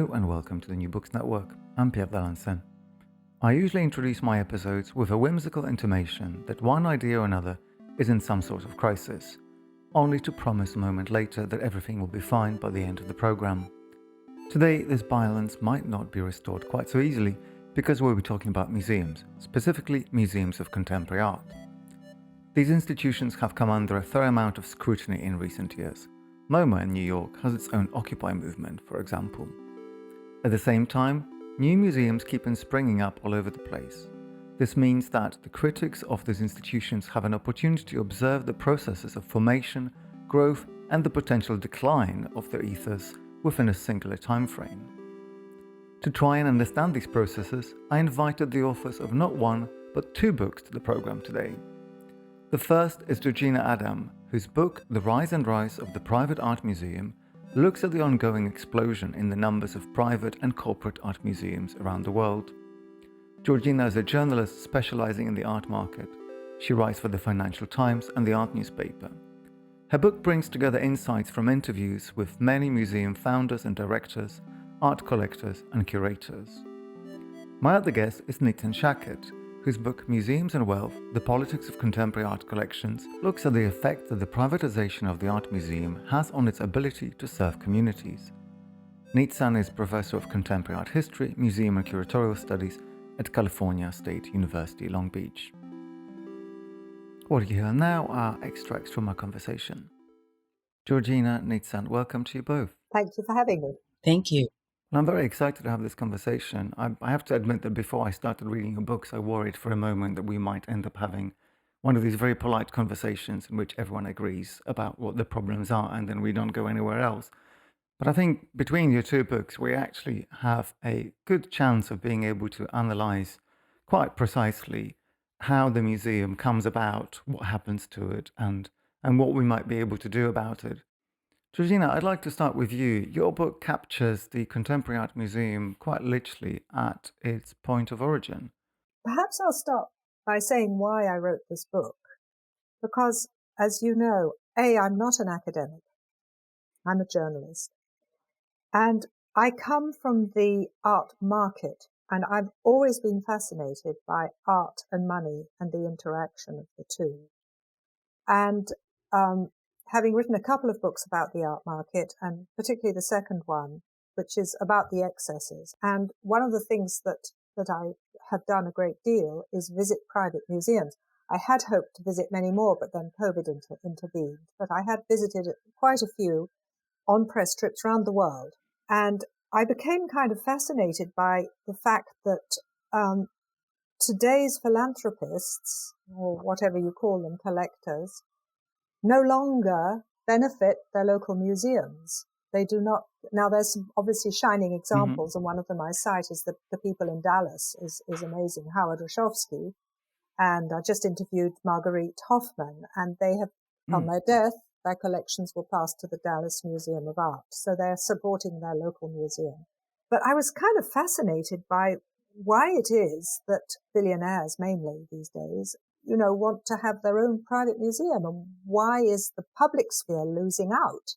Hello and welcome to the New Books Network. I'm Pierre. I usually introduce my episodes with a whimsical intimation that one idea or another is in some sort of crisis, only to promise a moment later that everything will be fine by the end of the program. Today, this balance might not be restored quite so easily because we'll be talking about museums, specifically museums of contemporary art. These institutions have come under a fair amount of scrutiny in recent years. MoMA in New York has its own Occupy movement, for example. At the same time, new museums keep on springing up all over the place. This means that the critics of these institutions have an opportunity to observe the processes of formation, growth, and the potential decline of their ethos within a singular time frame. To try and understand these processes, I invited the authors of not one, but two books to the program today. The first is Georgina Adam, whose book, The Rise and Rise of the Private Art Museum, looks at the ongoing explosion in the numbers of private and corporate art museums around the world. Georgina is a journalist specializing in the art market. She writes for the Financial Times and the Art newspaper. Her book brings together insights from interviews with many museum founders and directors, art collectors and curators. My other guest is Nizan, whose book Museums and Wealth, The Politics of Contemporary Art Collections looks at the effect that the privatization of the art museum has on its ability to serve communities. Nizan is Professor of Contemporary Art History, Museum and Curatorial Studies at California State University, Long Beach. What you hear now are extracts from our conversation. Georgina, Nizan, welcome to you both. Thank you for having me. Thank you. I'm very excited to have this conversation. I have to admit that before I started reading your books, I worried for a moment that we might end up having one of these very polite conversations in which everyone agrees about what the problems are and then we don't go anywhere else. But I think between your two books, we actually have a good chance of being able to analyze quite precisely how the museum comes about, what happens to it, and what we might be able to do about it. Georgina, I'd like to start with you. Your book captures the Contemporary Art Museum quite literally at its point of origin. Perhaps I'll start by saying why I wrote this book. Because, as you know, I'm not an academic. I'm a journalist. And I come from the art market, and I've always been fascinated by art and money and the interaction of the two. And having written a couple of books about the art market, and particularly the second one, which is about the excesses. And one of the things that I have done a great deal is visit private museums. I had hoped to visit many more, but then COVID intervened. But I had visited quite a few on press trips around the world. And I became kind of fascinated by the fact that today's philanthropists, or whatever you call them, collectors, no longer benefit their local museums. They do not. Now, there's some obviously shining examples, and one of them I cite is the people in Dallas is amazing, Howard Rashofsky. And I just interviewed Marguerite Hoffman, and they have, on their death, their collections were passed to the Dallas Museum of Art. So they're supporting their local museum. But I was kind of fascinated by why it is that billionaires, mainly these days, want to have their own private museum, and why is the public sphere losing out?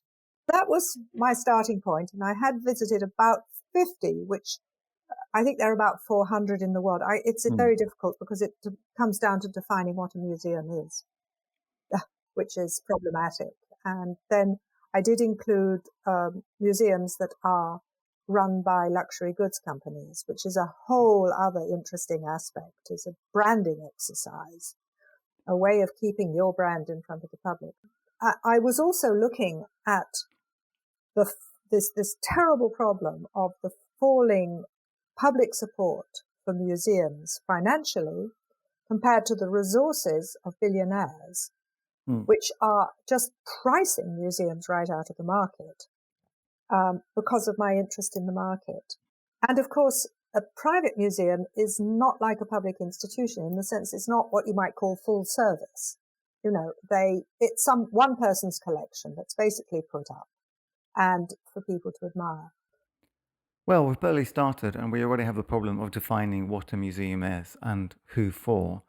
That was my starting point, and I had visited about 50, which I think there are about 400 in the world. It's very difficult because it comes down to defining what a museum is, which is problematic. And then I did include museums that are run by luxury goods companies, which is a whole other interesting aspect. It's a branding exercise, a way of keeping your brand in front of the public. I was also looking at this terrible problem of the falling public support for museums financially compared to the resources of billionaires, which are just pricing museums right out of the market because of my interest in the market. And of course, a private museum is not like a public institution in the sense it's not what you might call full service. It's one person's collection that's basically put up and for people to admire. Well, we've barely started and we already have the problem of defining what a museum is and who for.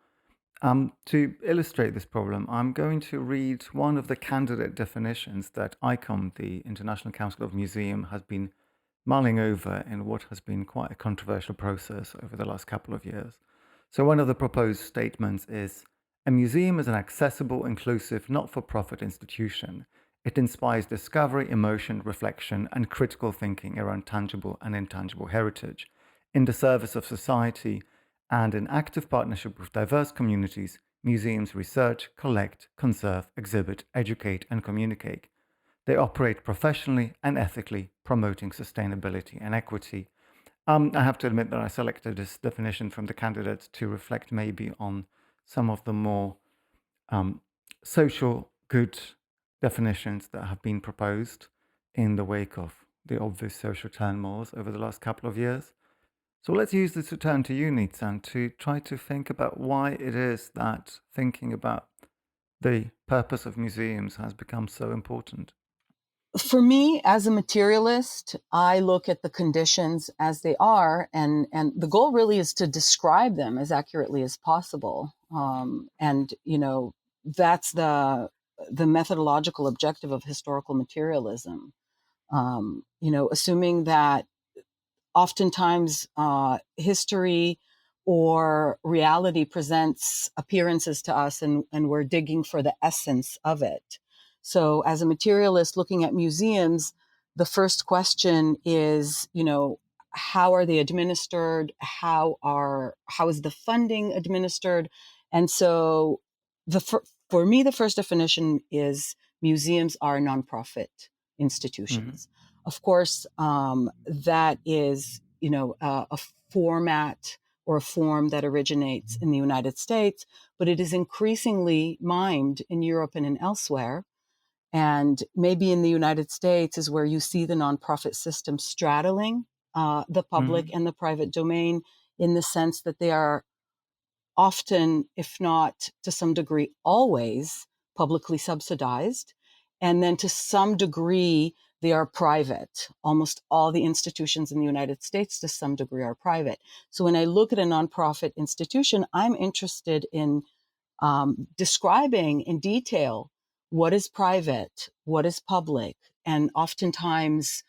To illustrate this problem, I'm going to read one of the candidate definitions that ICOM, the International Council of Museum, has been mulling over in what has been quite a controversial process over the last couple of years. So, one of the proposed statements is a museum is an accessible, inclusive, not for profit institution. It inspires discovery, emotion, reflection, and critical thinking around tangible and intangible heritage in the service of society and in active partnership with diverse communities. Museums research, collect, conserve, exhibit, educate, and communicate. They operate professionally and ethically, promoting sustainability and equity. I have to admit that I selected this definition from the candidates to reflect maybe on some of the more um, social good definitions that have been proposed in the wake of the obvious social turmoils over the last couple of years. So let's use this to turn to you, Nizan, to try to think about why it is that thinking about the purpose of museums has become so important. For me, as a materialist, I look at the conditions as they are, and the goal really is to describe them as accurately as possible. And that's the methodological objective of historical materialism. Assuming that oftentimes history or reality presents appearances to us, and we're digging for the essence of it. So as a materialist looking at museums, the first question is, how are they administered? How is the funding administered? And so for me, the first definition is museums are nonprofit institutions. Of course, that is, a format or a form that originates in the United States, but it is increasingly mimed in Europe and in elsewhere. And maybe in the United States is where you see the nonprofit system straddling the public and the private domain, in the sense that they are often, if not to some degree, always publicly subsidized. And then to some degree, they are private. Almost all the institutions in the United States, to some degree, are private. So when I look at a nonprofit institution, I'm interested in describing in detail what is private, what is public, and oftentimes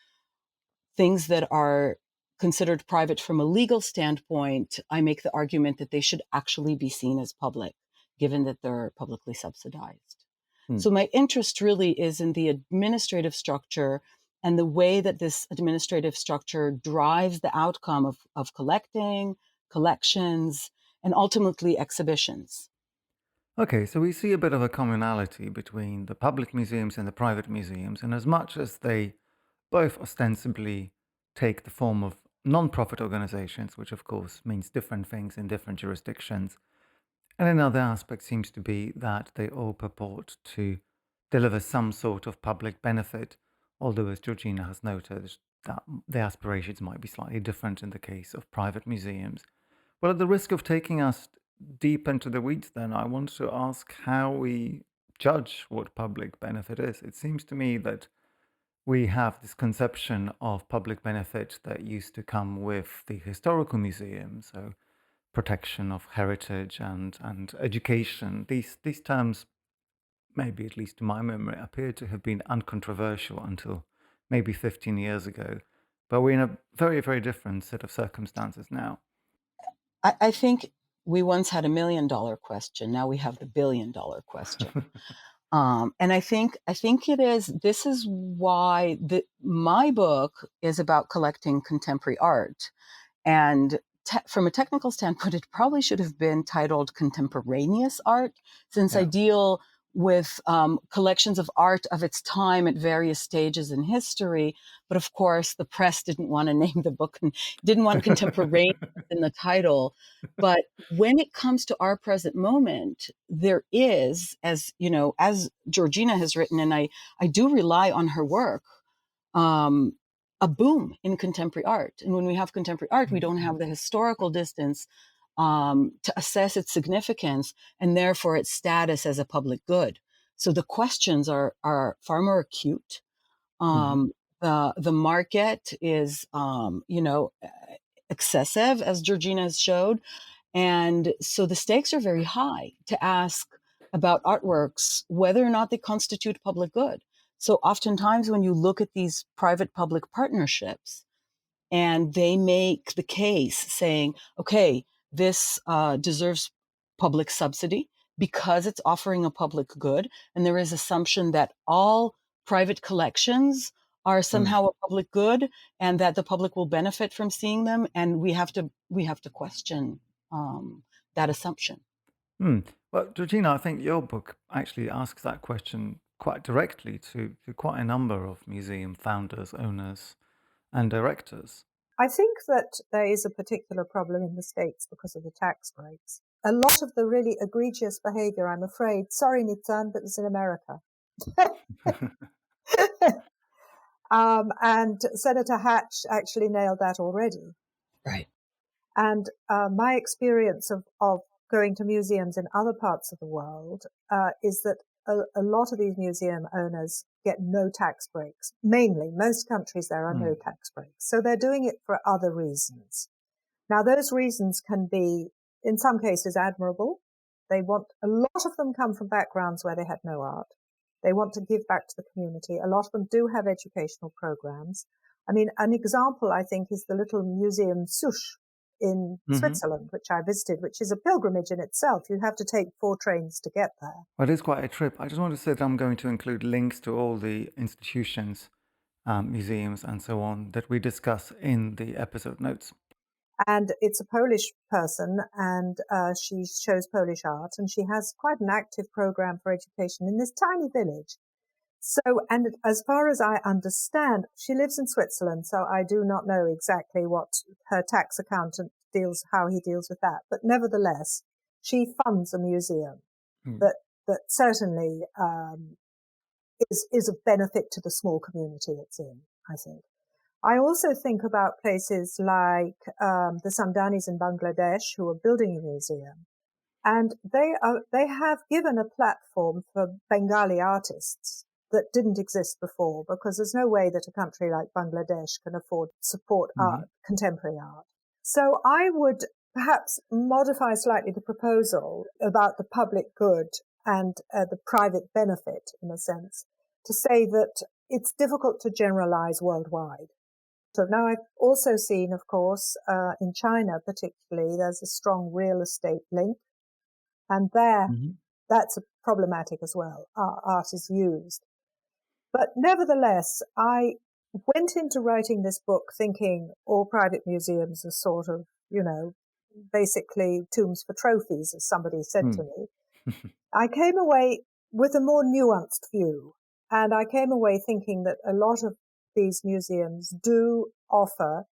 things that are considered private from a legal standpoint, I make the argument that they should actually be seen as public, given that they're publicly subsidized. So my interest really is in the administrative structure and the way that this administrative structure drives the outcome of collecting, collections, and ultimately exhibitions. Okay, so we see a bit of a commonality between the public museums and the private museums, and as much as they both ostensibly take the form of non-profit organizations, which of course means different things in different jurisdictions, and another aspect seems to be that they all purport to deliver some sort of public benefit, although as Georgina has noted, that the aspirations might be slightly different in the case of private museums. Well, at the risk of taking us deep into the weeds, then, I want to ask how we judge what public benefit is. It seems to me that we have this conception of public benefit that used to come with the historical museum, so protection of heritage and education. These terms, maybe at least to my memory, appear to have been uncontroversial until maybe 15 years ago. But we're in a very, very different set of circumstances now. I think we once had $1 million question. Now we have the $1 billion question. And I think this is why my book is about collecting contemporary art. And from a technical standpoint, it probably should have been titled Contemporaneous Art, since I deal with collections of art of its time at various stages in history. But of course, the press didn't want to name the book and didn't want contemporaneous in the title. But when it comes to our present moment, there is, as Georgina has written, and I do rely on her work, a boom in contemporary art. And when we have contemporary art, we don't have the historical distance to assess its significance and therefore its status as a public good. So the questions are far more acute. The market is, excessive, as Georgina has showed. And so the stakes are very high to ask about artworks, whether or not they constitute public good. So oftentimes when you look at these private-public partnerships, and they make the case saying, okay, this deserves public subsidy because it's offering a public good. And there is assumption that all private collections are somehow a public good and that the public will benefit from seeing them. And we have to question that assumption. Well, Georgina, I think your book actually asks that question quite directly to quite a number of museum founders, owners, and directors. I think that there is a particular problem in the States because of the tax breaks. A lot of the really egregious behavior, I'm afraid, sorry, Nizan, but it's in America. And Senator Hatch actually nailed that already. Right. And my experience of going to museums in other parts of the world is that a lot of these museum owners get no tax breaks. Mainly, most countries there are no tax breaks. So they're doing it for other reasons. Now, those reasons can be, in some cases, admirable. A lot of them come from backgrounds where they had no art. They want to give back to the community. A lot of them do have educational programs. I mean, an example, I think, is the little museum Souche in Switzerland, which I visited, which is a pilgrimage in itself. You have to take 4 trains to get there. Well, it is quite a trip. I just want to say that I'm going to include links to all the institutions, museums, and so on that we discuss in the episode notes. And it's a Polish person, and she shows Polish art, and she has quite an active program for education in this tiny village. So, and as far as I understand, she lives in Switzerland, so I do not know exactly what her tax accountant how he deals with that. But nevertheless, she funds a museum that certainly is of benefit to the small community it's in, I think. I also think about places like the Samdanis in Bangladesh who are building a museum, and they have given a platform for Bengali artists that didn't exist before, because there's no way that a country like Bangladesh can afford to support art, contemporary art. So I would perhaps modify slightly the proposal about the public good and the private benefit, in a sense, to say that it's difficult to generalize worldwide. So now I've also seen, of course, in China particularly, there's a strong real estate link. And there, that's problematic as well. Art is used. But nevertheless, I went into writing this book thinking all private museums are sort of, basically tombs for trophies, as somebody said to me. I came away with a more nuanced view. And I came away thinking that a lot of these museums do offer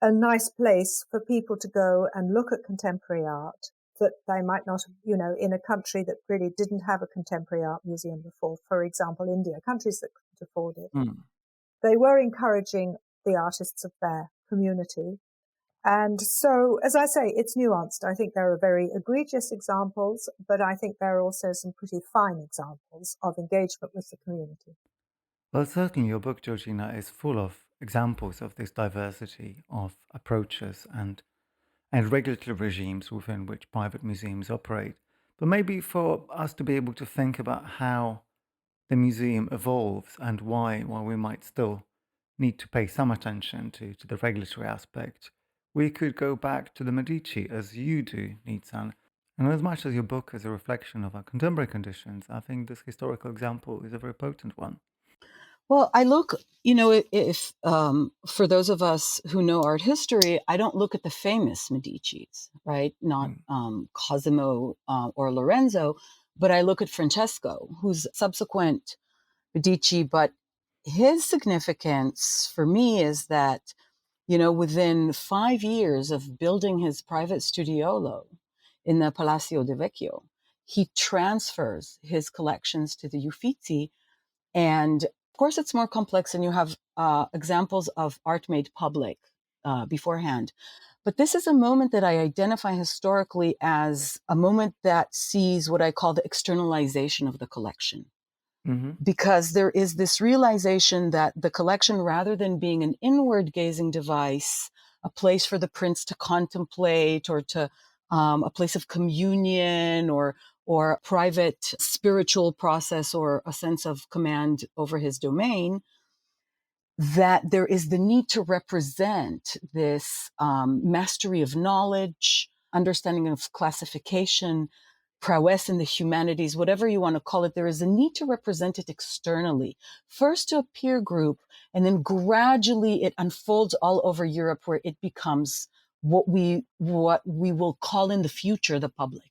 a nice place for people to go and look at contemporary art that they might not, in a country that really didn't have a contemporary art museum before. For example, India, countries that couldn't afford it. They were encouraging the artists of their community. And so, as I say, it's nuanced. I think there are very egregious examples, but I think there are also some pretty fine examples of engagement with the community. Well, certainly your book, Georgina, is full of examples of this diversity of approaches and regulatory regimes within which private museums operate. But maybe for us to be able to think about how the museum evolves and why we might still need to pay some attention to the regulatory aspect, we could go back to the Medici, as you do, Nizan. And as much as your book is a reflection of our contemporary conditions, I think this historical example is a very potent one. Well, I look, if for those of us who know art history, I don't look at the famous Medicis, right? Not Cosimo or Lorenzo, but I look at Francesco, who's subsequent Medici. But his significance for me is that, within 5 years of building his private studiolo in the Palazzo de Vecchio, he transfers his collections to the Uffizi. And of course, it's more complex, and you have examples of art made public beforehand. But this is a moment that I identify historically as a moment that sees what I call the externalization of the collection. Because there is this realization that the collection, rather than being an inward-gazing device, a place for the prince to contemplate, or to a place of communion, or private spiritual process, or a sense of command over his domain, that there is the need to represent this mastery of knowledge, understanding of classification, prowess in the humanities, whatever you want to call it. There is a need to represent it externally, first to a peer group, and then gradually it unfolds all over Europe, where it becomes what we will call in the future the public.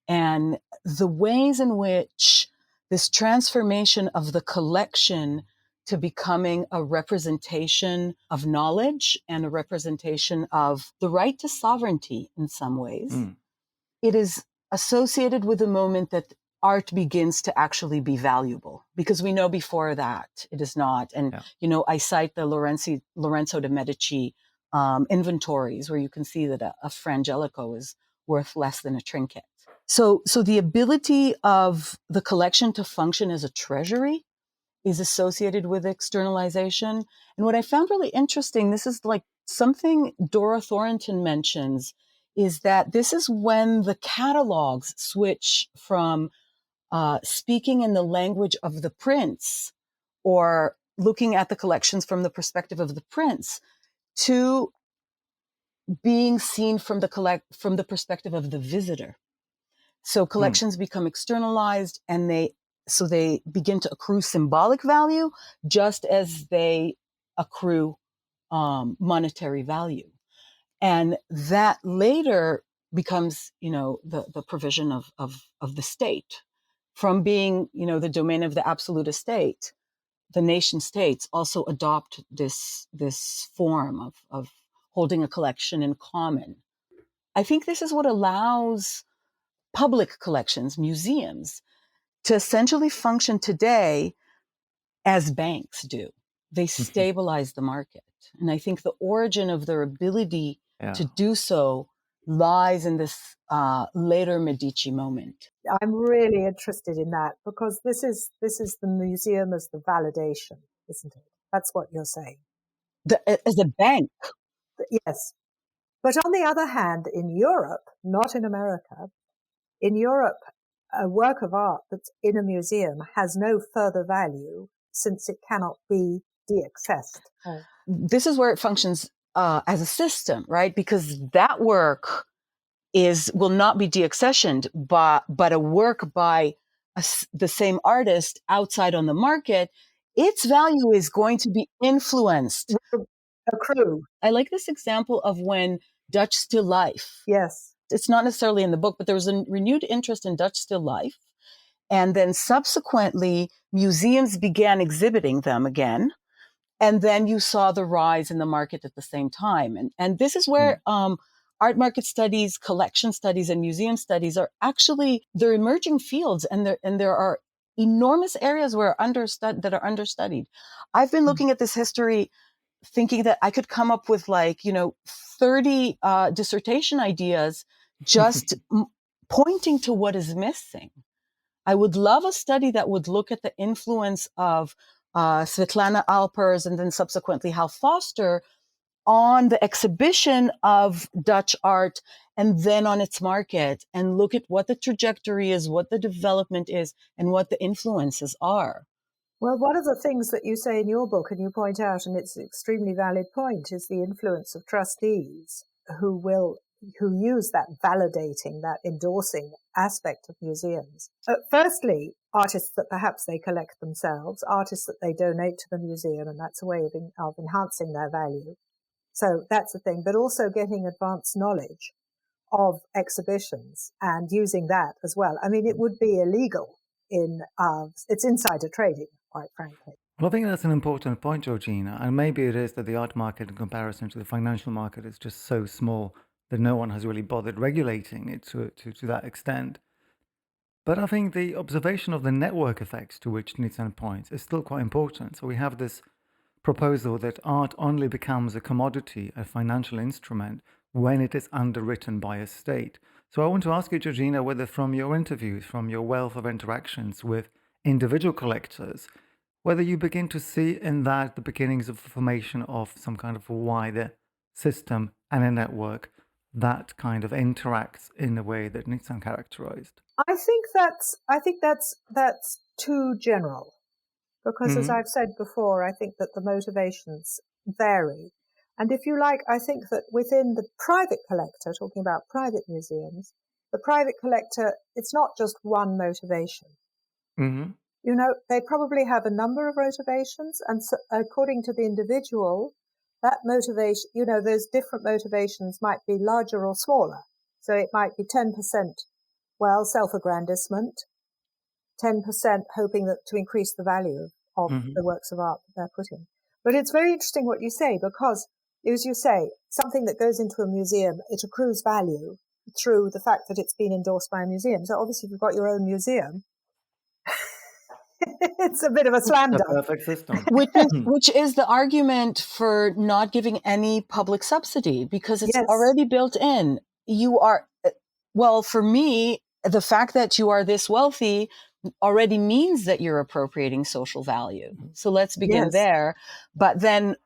And the ways in which this transformation of the collection to becoming a representation of knowledge and a representation of the right to sovereignty in some ways, it is associated with the moment that art begins to actually be valuable, because we know before that it is not. And, I cite the Lorenzo de Medici inventories, where you can see that a Frangelico is worth less than a trinket. So the ability of the collection to function as a treasury is associated with externalization. And what I found really interesting, this is like something Dora Thornton mentions, is that this is when the catalogs switch from speaking in the language of the prince, or looking at the collections from the perspective of the prince, to being seen from the perspective of the visitor. So collections become externalized, and they begin to accrue symbolic value just as they accrue monetary value. And that later becomes, the provision of the state. From being, the domain of the absolute estate, the nation states also adopt this form of holding a collection in common. I think this is what allows public collections, museums, to essentially function today as banks do. They stabilize the market. And I think the origin of their ability to do so lies in this later Medici moment. I'm really interested in that, because this is the museum as the validation, isn't it? That's what you're saying. As a bank. Yes. But on the other hand, in Europe, not in America, in Europe, a work of art that's in a museum has no further value, since it cannot be de-accessed. This is where it functions as a system, right? Because that work will not be de-accessioned, but a work by the same artist outside on the market, its value is going to be influenced. Accrue. I like this example of when Dutch still life. Yes. It's not necessarily in the book, but there was a renewed interest in Dutch still life. And then subsequently, museums began exhibiting them again. And then you saw the rise in the market at the same time. And this is where art market studies, collection studies, and museum studies are actually, they're emerging fields, and there are enormous areas that are understudied. I've been looking at this history thinking that I could come up with 30 dissertation ideas just pointing to what is missing. I would love a study that would look at the influence of Svetlana Alpers and then subsequently Hal Foster on the exhibition of Dutch art and then on its market, and look at what the trajectory is, what the development is, and what the influences are. Well, one of the things that you say in your book, and you point out, and it's an extremely valid point, is the influence of trustees who use that validating, that endorsing aspect of museums. Firstly, artists that perhaps they collect themselves, artists that they donate to the museum, and that's a way of enhancing their value. So that's the thing, but also getting advanced knowledge of exhibitions and using that as well. I mean, it would be illegal it's insider trading, quite frankly. Well, I think that's an important point, Georgina. And maybe it is that the art market in comparison to the financial market is just so small that no one has really bothered regulating it to that extent. But I think the observation of the network effects to which Nizan points is still quite important. So we have this proposal that art only becomes a commodity, a financial instrument, when it is underwritten by a state. So I want to ask you, Georgina, whether from your interviews, from your wealth of interactions with individual collectors, whether you begin to see in that the beginnings of the formation of some kind of a wider system and a network that kind of interacts in a way that Nizan characterized. I think that's too general. because, as I've said before, I think that the motivations vary. And if you like, I think that within the private collector, talking about private museums, the private collector, it's not just one motivation. Mm-hmm. You know, they probably have a number of motivations, and so, according to the individual, that motivation, you know, those different motivations might be larger or smaller. So it might be 10%, well, self-aggrandizement, 10% hoping that to increase the value of the works of art that they're putting. But it's very interesting what you say, because, as you say, something that goes into a museum, it accrues value through the fact that it's been endorsed by a museum. So obviously, if you've got your own museum, it's a bit of a slam dunk. Perfect system. Which is the argument for not giving any public subsidy, because it's already built in. You are, well, for me, the fact that you are this wealthy already means that you're appropriating social value. So let's begin there. But then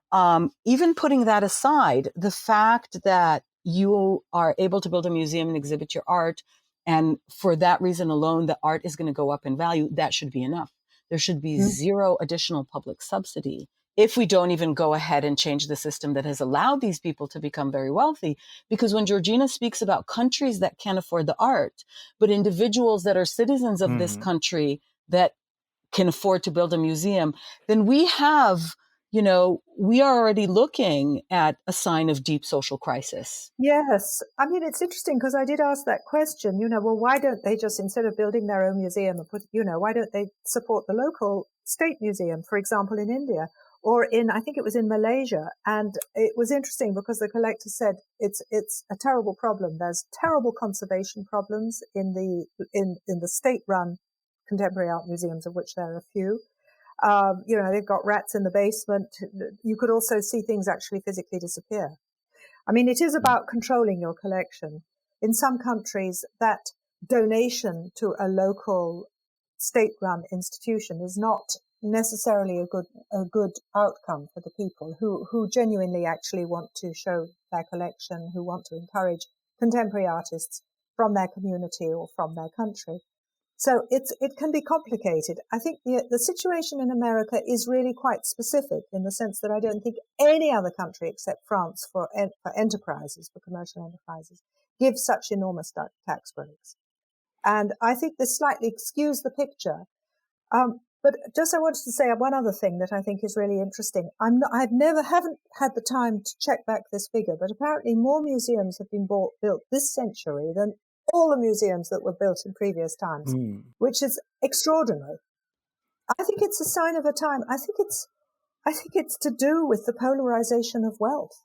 even putting that aside, the fact that you are able to build a museum and exhibit your art, and for that reason alone, the art is going to go up in value, that should be enough. There should be zero additional public subsidy if we don't even go ahead and change the system that has allowed these people to become very wealthy. Because when Georgina speaks about countries that can't afford the art, but individuals that are citizens of this country that can afford to build a museum, then we have, you know, we are already looking at a sign of deep social crisis. Yes. I mean, it's interesting because I did ask that question, you know, well, why don't they just, instead of building their own museum and put, you know, why don't they support the local state museum, for example, in India or in, I think it was in Malaysia. And it was interesting because the collector said it's a terrible problem. There's terrible conservation problems in the state-run contemporary art museums, of which there are a few. You know, they've got rats in the basement. You could also see things actually physically disappear. I mean, it is about controlling your collection. In some countries, that donation to a local state-run institution is not necessarily a good outcome for the people who genuinely actually want to show their collection, who want to encourage contemporary artists from their community or from their country. So it can be complicated. I think the situation in America is really quite specific in the sense that I don't think any other country except France for enterprises, for commercial enterprises, gives such enormous tax breaks. And I think this slightly skews the picture. But just I wanted to say one other thing that I think is really interesting. Haven't had the time to check back this figure, but apparently more museums have been built this century than all the museums that were built in previous times, which is extraordinary. I think it's a sign of a time. I think it's to do with the polarization of wealth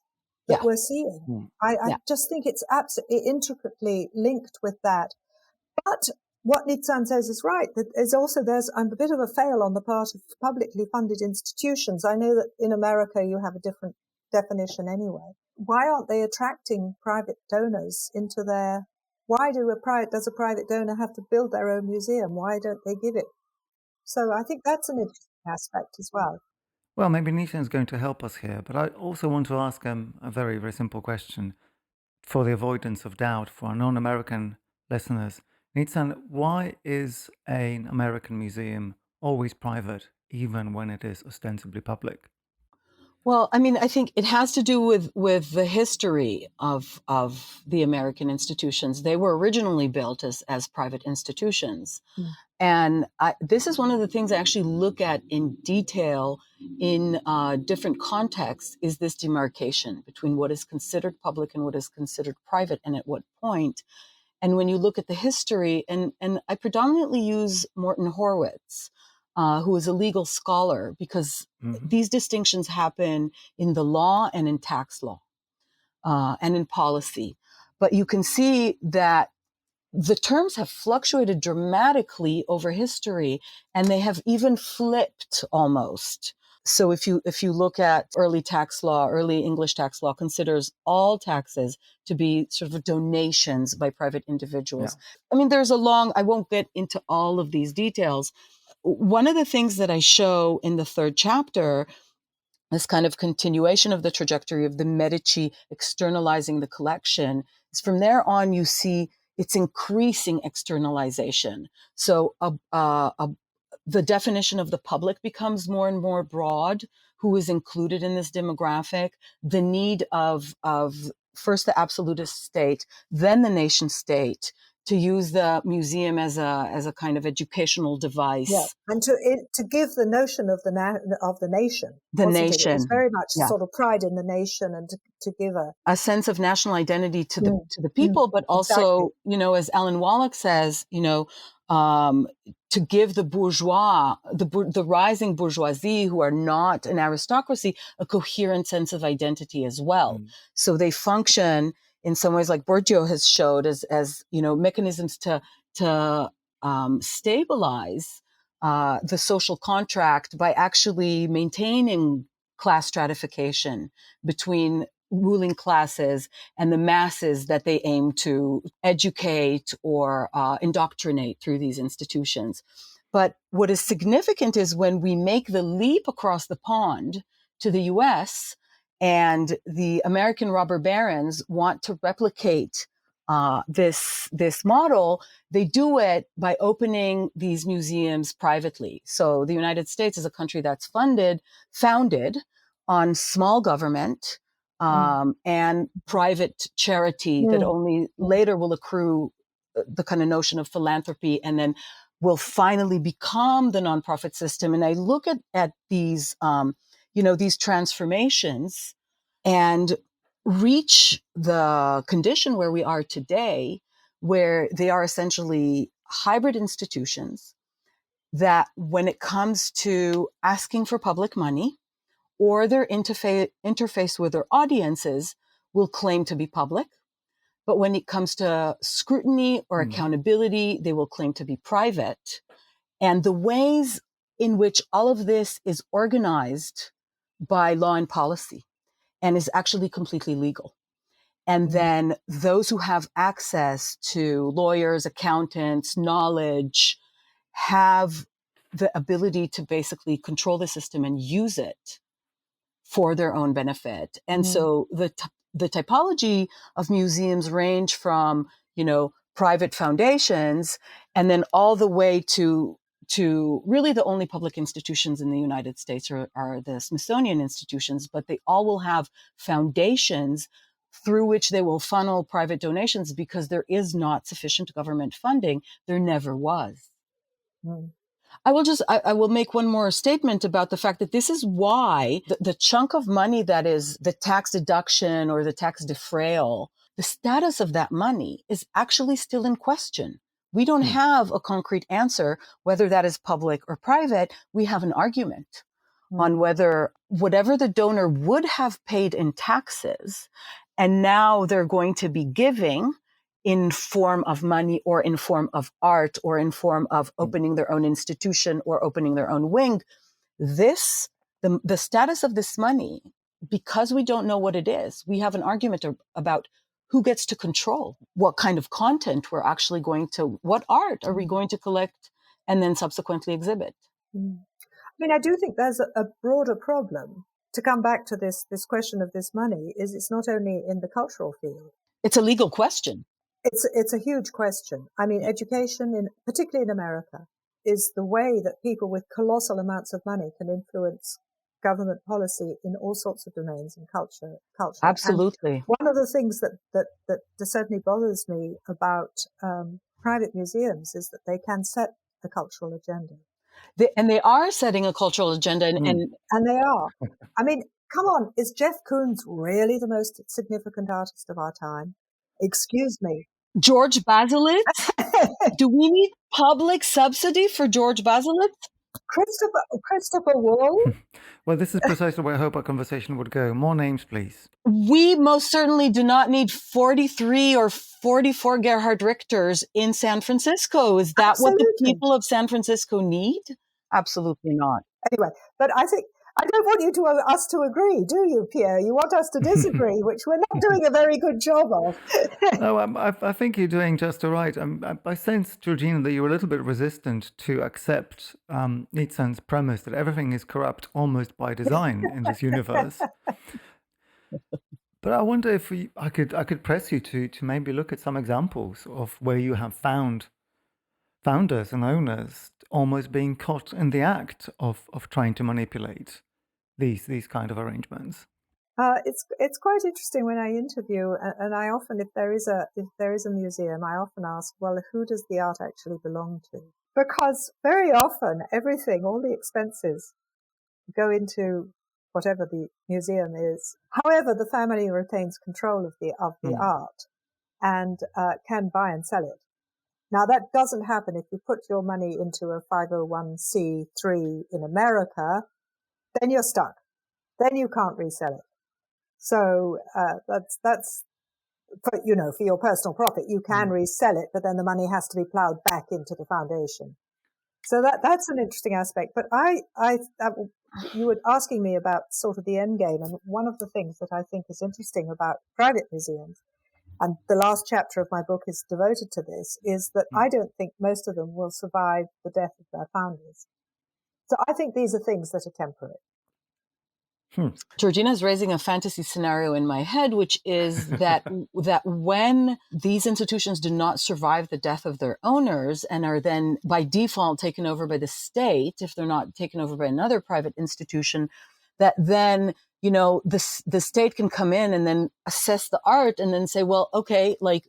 that we're seeing. I just think it's absolutely intricately linked with that. But what Nizan says is right. There's a bit of a fail on the part of publicly funded institutions. I know that in America you have a different definition anyway. Why aren't they attracting private donors into their? Why does a private donor have to build their own museum? Why don't they give it? So I think that's an interesting aspect as well. Well, maybe Nizan is going to help us here, but I also want to ask a very, very simple question for the avoidance of doubt for our non-American listeners. Nizan, why is an American museum always private, even when it is ostensibly public? Well, I mean, I think it has to do with the history of the American institutions. They were originally built as private institutions. And this is one of the things I actually look at in detail in different contexts, is this demarcation between what is considered public and what is considered private, and at what point. And when you look at the history, and I predominantly use Morton Horwitz, who is a legal scholar, because these distinctions happen in the law and in tax law and in policy. But you can see that the terms have fluctuated dramatically over history, and they have even flipped almost. So if you look at early English tax law considers all taxes to be sort of donations by private individuals. Yeah. I mean, I won't get into all of these details. One of the things that I show in the third chapter, this kind of continuation of the trajectory of the Medici externalizing the collection, is from there on you see it's increasing externalization. So the definition of the public becomes more and more broad, who is included in this demographic, the need of first the absolutist state, then the nation state, to use the museum as a kind of educational device. Yeah, and to give the notion of the nation, The wasn't it? It was nation. very much Yeah. sort of pride in the nation, and to give a sense of national identity to the to the people, but also, exactly. you know, as Alan Wallach says, you know, to give the bourgeois, the rising bourgeoisie who are not an aristocracy, a coherent sense of identity as well. So they function in some ways, like Bourdieu has showed, as you know, mechanisms to stabilize the social contract by actually maintaining class stratification between ruling classes and the masses that they aim to educate or indoctrinate through these institutions. But what is significant is when we make the leap across the pond to the US, and the American robber barons want to replicate this model, they do it by opening these museums privately. So the United States is a country that's founded on small government, and private charity that only later will accrue the kind of notion of philanthropy, and then will finally become the nonprofit system. And I look at these, you know, these transformations and reach the condition where we are today, where they are essentially hybrid institutions that, when it comes to asking for public money, or their interface with their audiences, will claim to be public. But when it comes to scrutiny or accountability, they will claim to be private. And the ways in which all of this is organized by law and policy and is actually completely legal. And then those who have access to lawyers, accountants, knowledge, have the ability to basically control the system and use it for their own benefit. And so the typology of museums range from, you know, private foundations, and then all the way to really the only public institutions in the United States are the Smithsonian institutions, but they all will have foundations through which they will funnel private donations, because there is not sufficient government funding. There never was. I will make one more statement about the fact that this is why the chunk of money that is the tax deduction or the tax defrayal, the status of that money is actually still in question. We don't have a concrete answer whether that is public or private. We have an argument on whether whatever the donor would have paid in taxes, and now they're going to be giving in form of money or in form of art or in form of opening their own institution or opening their own wing, the status of this money, because we don't know what it is, we have an argument about who gets to control what kind of content we're actually what art are we going to collect and then subsequently exhibit. I mean, I do think there's a broader problem. To come back to this question of this money, is it's not only in the cultural field. It's a legal question. It's a huge question. I mean, education, particularly in America, is the way that people with colossal amounts of money can influence government policy in all sorts of domains in culture. Absolutely. And one of the things that certainly bothers me about private museums is that they can set a cultural agenda. They are setting a cultural agenda. And they are. I mean, come on, is Jeff Koons really the most significant artist of our time? Excuse me. George Baselitz? Do we need public subsidy for George Baselitz? Christopher Wall? Well, this is precisely where I hope our conversation would go. More names, please. We most certainly do not need 43 or 44 Gerhard Richters in San Francisco. Is that what the people of San Francisco need? Absolutely not. Anyway, but I think I don't want us to agree, do you, Pierre? You want us to disagree, which we're not doing a very good job of. No, I think you're doing just all right. I sense, Georgina, that you're a little bit resistant to accept Nizan's premise that everything is corrupt almost by design in this universe. But I wonder if I could press you to maybe look at some examples of where you have found founders and owners almost being caught in the act of trying to manipulate these kind of arrangements. It's quite interesting when I interview, and I often, if there is a museum, I often ask, well, who does the art actually belong to? Because very often everything, all the expenses, go into whatever the museum is. However, the family retains control of the art and can buy and sell it. Now, that doesn't happen if you put your money into a 501c3 in America. Then you're stuck. Then you can't resell it. So that's for your personal profit. You can resell it, but then the money has to be plowed back into the foundation. So that's an interesting aspect. But you were asking me about sort of the end game, and one of the things that I think is interesting about private museums, and the last chapter of my book is devoted to this, is that I don't think most of them will survive the death of their founders. So I think these are things that are temporary. Georgina is raising a fantasy scenario in my head, which is that when these institutions do not survive the death of their owners and are then by default taken over by the state, if they're not taken over by another private institution, that then the state can come in and then assess the art and then say, well, okay, like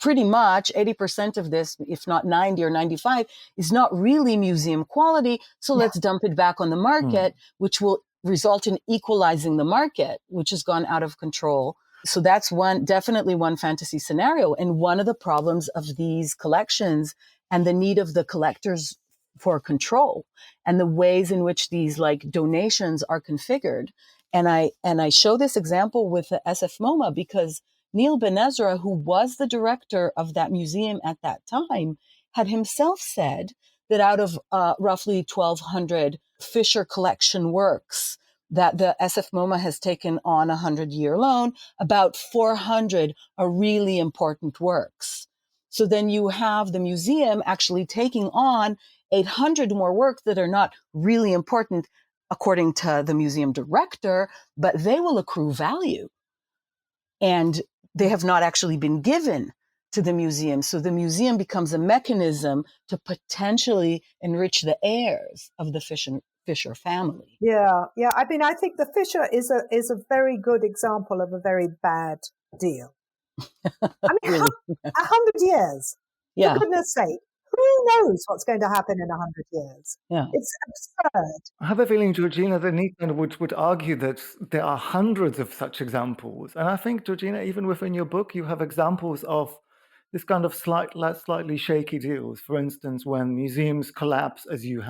pretty much 80% of this, if not 90 or 95, is not really museum quality. So let's dump it back on the market, which will result in equalizing the market, which has gone out of control. So that's definitely one fantasy scenario. And one of the problems of these collections and the need of the collectors for control and the ways in which these like donations are configured. And I show this example with the SF MoMA because Neil Ben Ezra, who was the director of that museum at that time, had himself said that out of roughly 1,200 Fisher collection works that the SF MoMA has taken on a 100-year loan, about 400 are really important works. So then you have the museum actually taking on 800 more works that are not really important according to the museum director, but they will accrue value. And they have not actually been given to the museum. So the museum becomes a mechanism to potentially enrich the heirs of the Fisher family. Yeah. I mean, I think the Fisher is a very good example of a very bad deal. I mean, Really? 100 years. Yeah. For goodness sake, who knows what's going to happen in 100 years? Yeah. It's absurd. I have a feeling, Georgina, that Nizan would argue that there are hundreds of such examples. And I think, Georgina, even within your book, you have examples of this kind of slightly shaky deals. For instance, when museums collapse, as you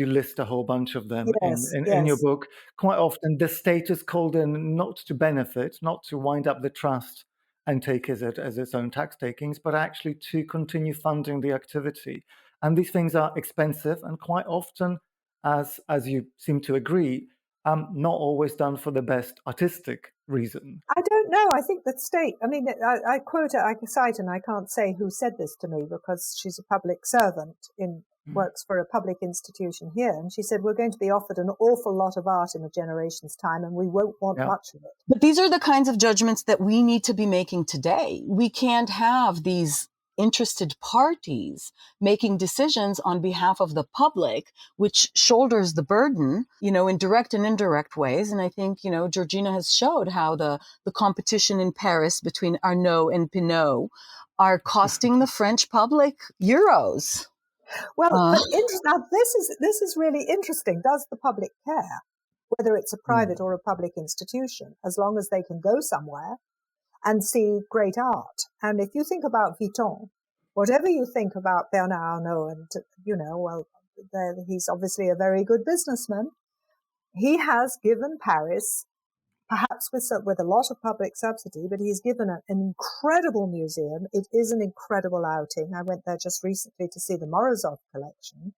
list a whole bunch of them in your book, quite often the state is called in not to benefit, not to wind up the trust and take as its own tax takings, but actually to continue funding the activity. And these things are expensive and quite often, as you seem to agree, not always done for the best artistic reason. I don't know. I think that state, I mean, I cite, and I can't say who said this to me because she's a public servant works for a public institution here. And she said, we're going to be offered an awful lot of art in a generation's time and we won't want much of it. But these are the kinds of judgments that we need to be making today. We can't have these interested parties making decisions on behalf of the public, which shoulders the burden, in direct and indirect ways. And I think, Georgina has showed how the competition in Paris between Arnaud and Pinault are costing the French public euros. Well, but now this is really interesting. Does the public care whether it's a private or a public institution, as long as they can go somewhere and see great art? And if you think about Vuitton, whatever you think about Bernard Arnault, and he's obviously a very good businessman, he has given Paris, perhaps with a lot of public subsidy, but he's given an incredible museum. It is an incredible outing. I went there just recently to see the Morozov collection.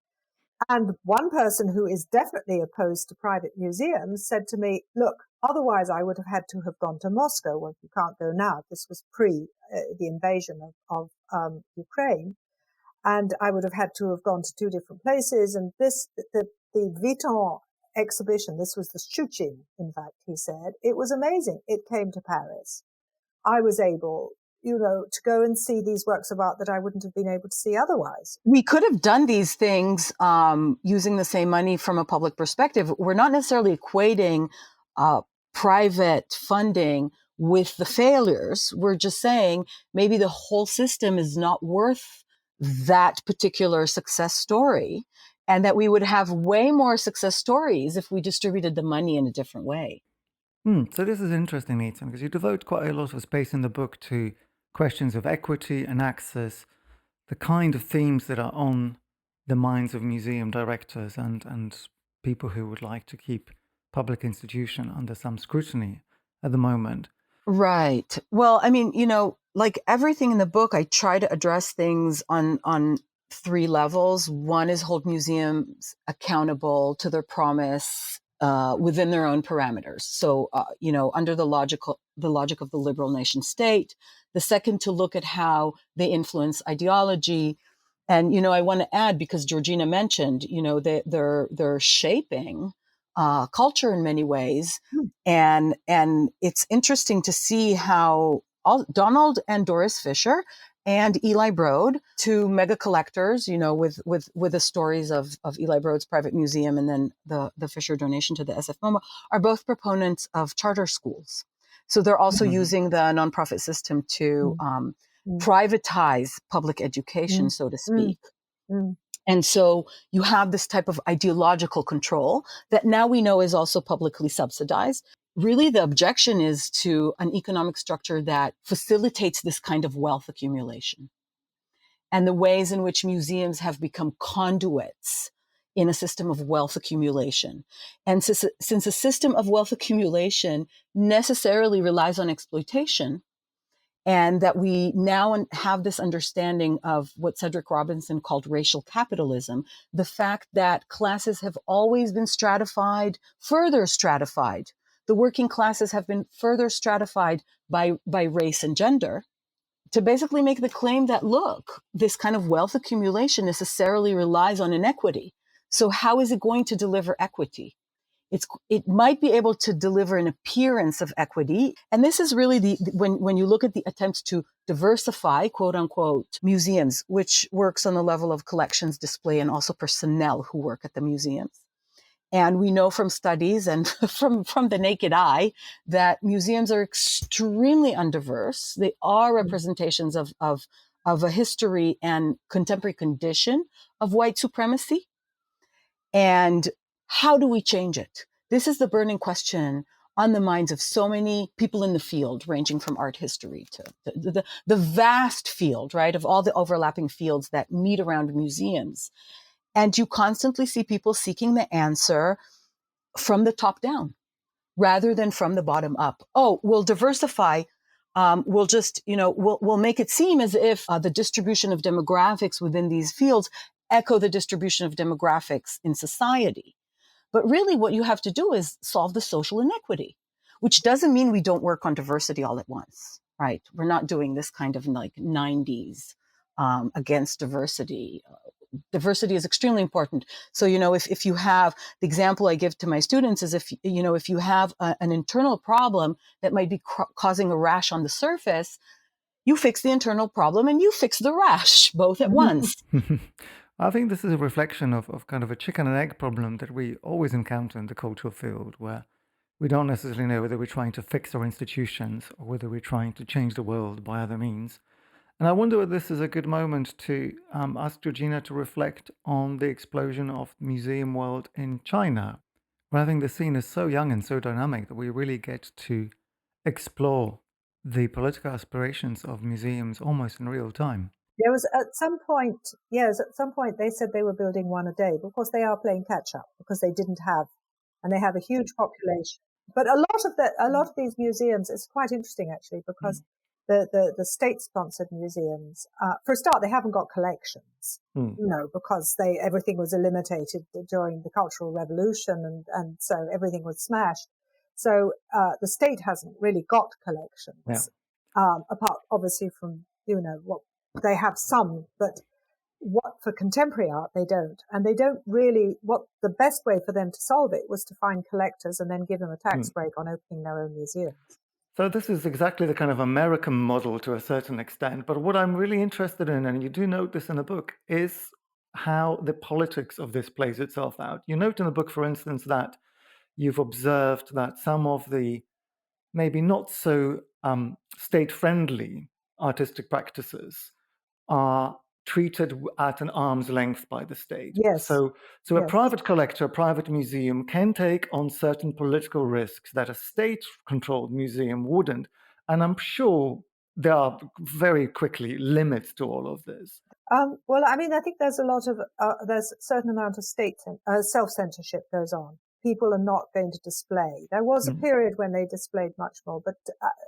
And one person who is definitely opposed to private museums said to me, look, otherwise I would have had to have gone to Moscow. Well, you can't go now. This was pre the invasion of Ukraine. And I would have had to have gone to two different places. And the Vuitton exhibition, this was the Shuchin, in fact, he said, it was amazing. It came to Paris. I was able to go and see these works of art that I wouldn't have been able to see otherwise. We could have done these things using the same money from a public perspective. We're not necessarily equating private funding with the failures. We're just saying maybe the whole system is not worth that particular success story, and that we would have way more success stories if we distributed the money in a different way. So this is interesting, Nizan, because you devote quite a lot of space in the book to questions of equity and access, the kind of themes that are on the minds of museum directors and people who would like to keep public institution under some scrutiny at the moment. Right. Well, I mean, like everything in the book, I try to address things on three levels. One is hold museums accountable to their promise within their own parameters. So, under the logic of the liberal nation state. The second, to look at how they influence ideology. And, I want to add, because Georgina mentioned, they're shaping culture in many ways. And it's interesting to see how Donald and Doris Fisher and Eli Broad, two mega collectors, with the stories of Eli Broad's private museum and then the Fisher donation to the SF MoMA, are both proponents of charter schools. So they're also using the nonprofit system to privatize public education, so to speak. And so you have this type of ideological control that now we know is also publicly subsidized. Really, the objection is to an economic structure that facilitates this kind of wealth accumulation and the ways in which museums have become conduits in a system of wealth accumulation. And since a system of wealth accumulation necessarily relies on exploitation, and that we now have this understanding of what Cedric Robinson called racial capitalism, the fact that classes have always been stratified, further stratified. The working classes have been further stratified by race and gender, to basically make the claim that, look, this kind of wealth accumulation necessarily relies on inequity. So how is it going to deliver equity? It might be able to deliver an appearance of equity. And this is really when you look at the attempts to diversify, quote unquote, museums, which works on the level of collections, display, and also personnel who work at the museums. And we know from studies and from the naked eye that museums are extremely undiverse. They are representations of a history and contemporary condition of white supremacy. And how do we change it? This is the burning question on the minds of so many people in the field, ranging from art history to the vast field, right, of all the overlapping fields that meet around museums. And you constantly see people seeking the answer from the top down rather than from the bottom up. Oh, we'll diversify. We'll just, we'll make it seem as if the distribution of demographics within these fields echo the distribution of demographics in society. But really what you have to do is solve the social inequity, which doesn't mean we don't work on diversity all at once, right? We're not doing this kind of like 90s against diversity. Diversity is extremely important. So, if you have, the example I give to my students is if you have an internal problem that might be causing a rash on the surface, you fix the internal problem and you fix the rash both at once. I think this is a reflection of kind of a chicken and egg problem that we always encounter in the cultural field, where we don't necessarily know whether we're trying to fix our institutions or whether we're trying to change the world by other means. And I wonder whether this is a good moment to ask Georgina to reflect on the explosion of the museum world in China, where I think the scene is so young and so dynamic that we really get to explore the political aspirations of museums almost in real time. There was at some point they said they were building one a day. But of course, they are playing catch up because they didn't have, and they have a huge population. But a lot of these museums, it's quite interesting actually, because the state-sponsored museums, for a start, they haven't got collections, because everything was eliminated during the Cultural Revolution, and so everything was smashed. So the state hasn't really got collections, apart obviously from what. They have some, but what for contemporary art they don't. And they don't really, what the best way for them to solve it was to find collectors and then give them a tax break on opening their own museums. So this is exactly the kind of American model to a certain extent. But what I'm really interested in, and you do note this in the book, is how the politics of this plays itself out. You note in the book, for instance, that you've observed that some of the maybe not so state-friendly artistic practices are treated at an arm's length by the state. Yes, So a yes. private collector, a private museum can take on certain political risks that a state-controlled museum wouldn't. And I'm sure there are very quickly limits to all of this. Well, I mean, I think there's a lot of, there's a certain amount of self-censorship goes on. People are not going to display. There was a period when they displayed much more, but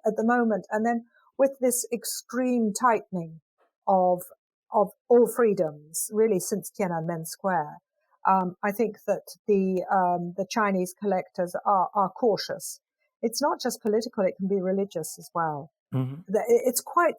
at the moment, and then with this extreme tightening of all freedoms, really since Tiananmen Square, I think that the Chinese collectors are cautious. It's not just political; it can be religious as well. It's quite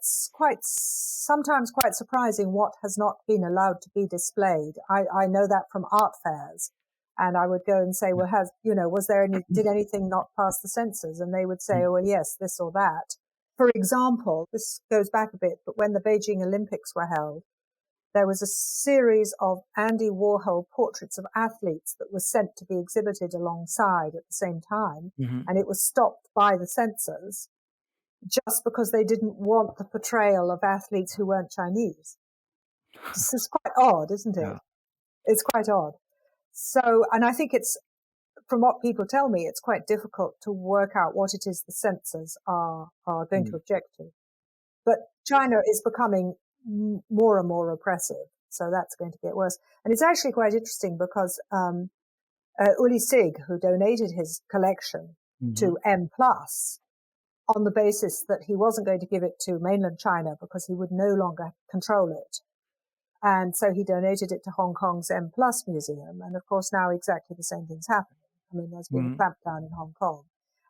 sometimes quite surprising what has not been allowed to be displayed. I know that from art fairs, and I would go and say, well, did anything not pass the censors? And they would say, oh, well, yes, this or that. For example, this goes back a bit, but when the Beijing Olympics were held, there was a series of Andy Warhol portraits of athletes that was sent to be exhibited alongside at the same time, and it was stopped by the censors, just because they didn't want the portrayal of athletes who weren't Chinese. This is quite odd, isn't it? Yeah. It's quite odd. So, and I think it's, from what people tell me, it's quite difficult to work out what it is the censors are going to object to. But China is becoming more and more repressive, so that's going to get worse. And it's actually quite interesting because Uli Sig, who donated his collection to M+, on the basis that he wasn't going to give it to mainland China because he would no longer control it. And so he donated it to Hong Kong's M+ Museum. And of course, now exactly the same thing's happening. I mean, there's been a clampdown in Hong Kong.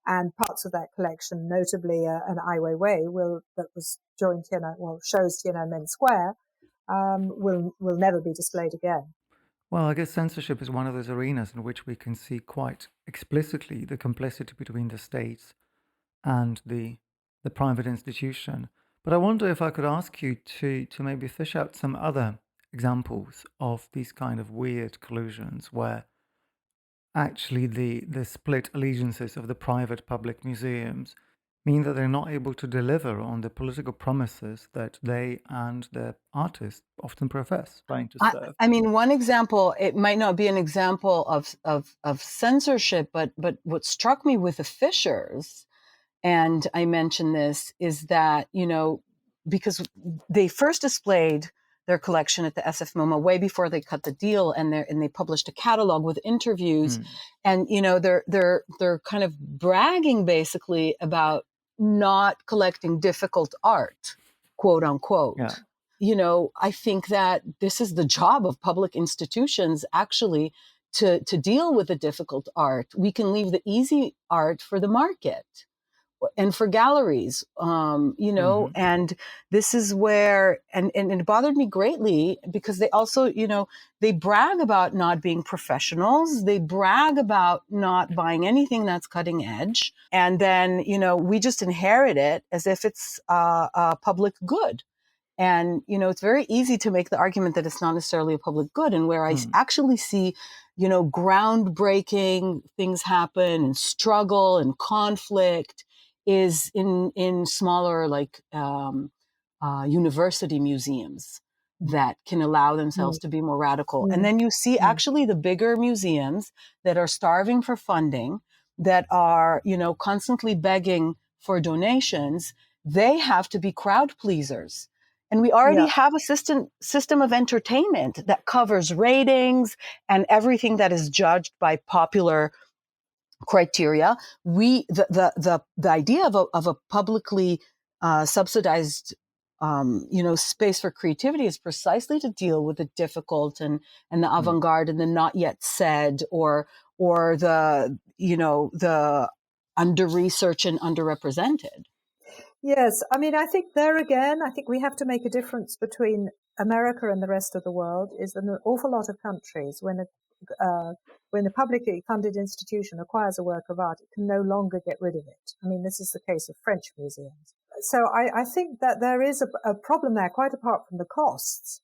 And parts of that collection, notably an Ai Weiwei, that was shows Tiananmen Square, will never be displayed again. Well, I guess censorship is one of those arenas in which we can see quite explicitly the complicity between the states and the private institution. But I wonder if I could ask you to maybe fish out some other examples of these kind of weird collusions where actually the split allegiances of the private public museums mean that they're not able to deliver on the political promises that they and the artists often profess trying to serve. I mean, one example, it might not be an example of censorship, but what struck me with the Fishers, and I mentioned this, is that, because they first displayed their collection at the SF MoMA way before they cut the deal, and they published a catalog with interviews, and they're kind of bragging basically about not collecting difficult art, quote unquote. Yeah. I think that this is the job of public institutions actually to deal with the difficult art. We can leave the easy art for the market and for galleries, and this is where, and it bothered me greatly because they also, they brag about not being professionals. They brag about not buying anything that's cutting edge. And then, we just inherit it as if it's a public good. And, it's very easy to make the argument that it's not necessarily a public good. And where I actually see, groundbreaking things happen and struggle and conflict is in smaller, like university museums that can allow themselves to be more radical. And then you see actually the bigger museums that are starving for funding, that are, constantly begging for donations. They have to be crowd pleasers. And we already have a system of entertainment that covers ratings and everything that is judged by popular criteria. The idea of a publicly subsidized space for creativity is precisely to deal with the difficult and the avant-garde and the not yet said, or the under-researched and underrepresented. Yes, I mean, I think there again, I think we have to make a difference between America and the rest of the world is that an awful lot of countries, when a publicly funded institution acquires a work of art, it can no longer get rid of it. I mean, this is the case of French museums. So I think that there is a problem there, quite apart from the costs.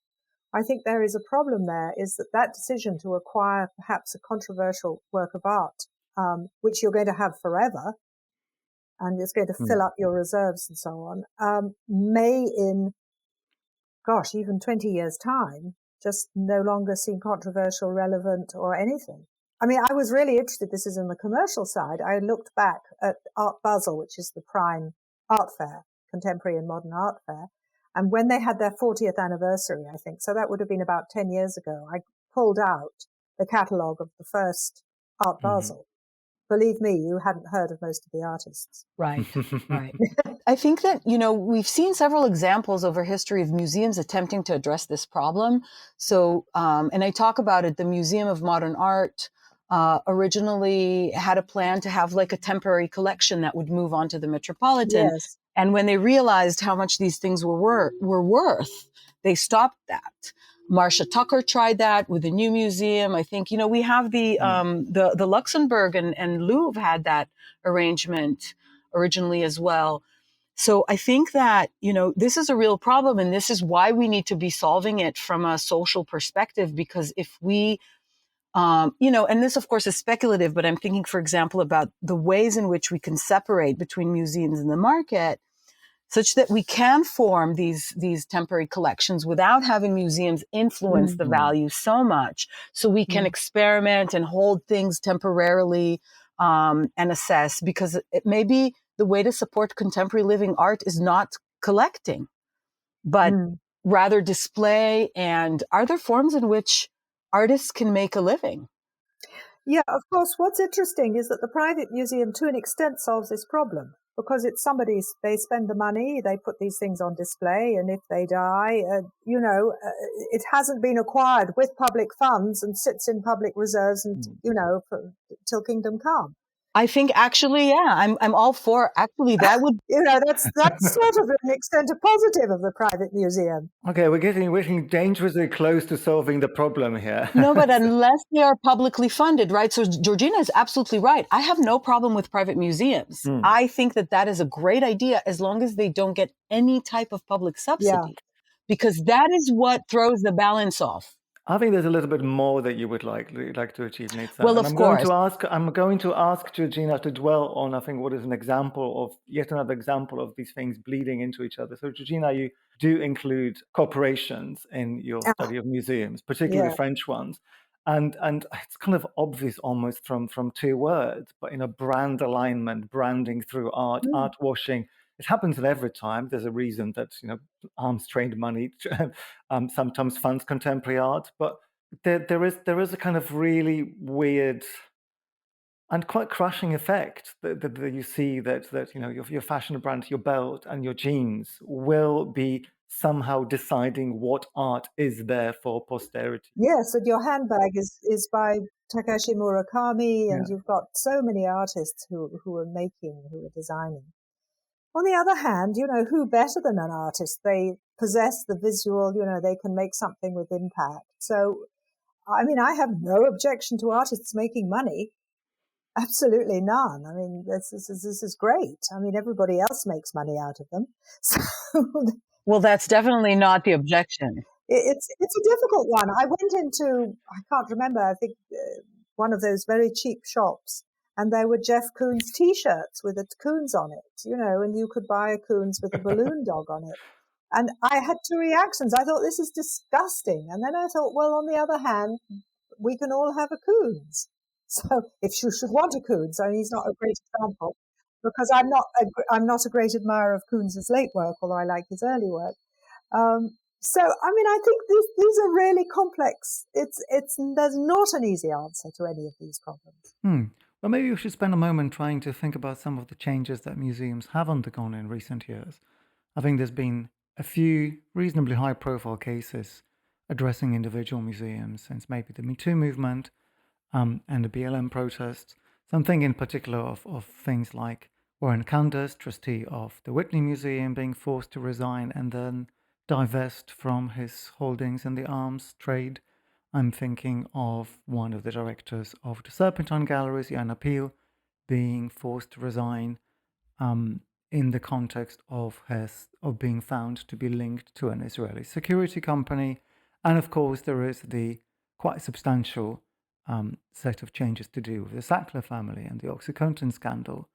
I think there is a problem there, is that decision to acquire perhaps a controversial work of art, which you're going to have forever, and it's going to fill up your reserves and so on, may in, even 20 years' time, just no longer seem controversial, relevant, or anything. I mean, I was really interested, this is in the commercial side. I looked back at Art Basel, which is the prime art fair, contemporary and modern art fair. And when they had their 40th anniversary, I think, so that would have been about 10 years ago, I pulled out the catalogue of the first Art Basel. Believe me, you hadn't heard of most of the artists. Right, right. I think that, we've seen several examples over history of museums attempting to address this problem. So, and I talk about it, the Museum of Modern Art originally had a plan to have like a temporary collection that would move on to the Metropolitan. Yes. And when they realized how much these things were worth, they stopped that. Marcia Tucker tried that with the new museum. I think, we have the Luxembourg and Louvre had that arrangement originally as well. So I think that, this is a real problem, and this is why we need to be solving it from a social perspective, because if we, and this of course is speculative, but I'm thinking, for example, about the ways in which we can separate between museums and the market, such that we can form these temporary collections without having museums influence the value so much. So we can experiment and hold things temporarily and assess, because it may be the way to support contemporary living art is not collecting, but rather display. And are there forms in which artists can make a living? Yeah, of course. What's interesting is that the private museum, to an extent, solves this problem, because it's somebody's, they spend the money, they put these things on display, and if they die, it hasn't been acquired with public funds and sits in public reserves and, till kingdom come. I think actually, yeah, I'm all for, actually, that would... that's sort of an extent a positive of the private museum. Okay, we're getting dangerously close to solving the problem here. No, but unless they are publicly funded, right? So Georgina is absolutely right. I have no problem with private museums. I think that is a great idea, as long as they don't get any type of public subsidy, because that is what throws the balance off. I think there's a little bit more that you would like to achieve, Nizan. Well, of course. I'm going to ask Georgina to dwell on, I think, what is yet another example of these things bleeding into each other. So, Georgina, you do include corporations in your study of museums, particularly French ones. And it's kind of obvious almost from two words, but brand alignment, branding through art, art washing. It happens at every time. There's a reason that arms trade money sometimes funds contemporary art, but there is a kind of really weird and quite crushing effect that you see that your fashion brand, your belt, and your jeans will be somehow deciding what art is there for posterity. Yes, and your handbag is by Takashi Murakami, and you've got so many artists who are designing. On the other hand, who better than an artist? They possess the visual, they can make something with impact. So, I mean, I have no objection to artists making money. Absolutely none. I mean, this is great. I mean, everybody else makes money out of them. So, well, that's definitely not the objection. It's a difficult one. I went into, I can't remember, I think one of those very cheap shops, and there were Jeff Koons T-shirts with a Koons on it, and you could buy a Koons with a balloon dog on it. And I had two reactions. I thought, this is disgusting. And then I thought, well, on the other hand, we can all have a Koons. So if you should want a Koons, I mean, he's not a great example, because I'm not a great admirer of Koons's late work, although I like his early work. So, I mean, I think these are really complex. There's not an easy answer to any of these problems. Well, maybe we should spend a moment trying to think about some of the changes that museums have undergone in recent years. I think there's been a few reasonably high-profile cases addressing individual museums since maybe the Me Too movement and the BLM protests. So I'm thinking in particular of things like Warren Candace, trustee of the Whitney Museum, being forced to resign and then divest from his holdings in the arms trade. I'm thinking of one of the directors of the Serpentine Galleries, Jan Appeal, being forced to resign in the context of being found to be linked to an Israeli security company. And of course, there is the quite substantial set of changes to do with the Sackler family and the oxycontin scandal.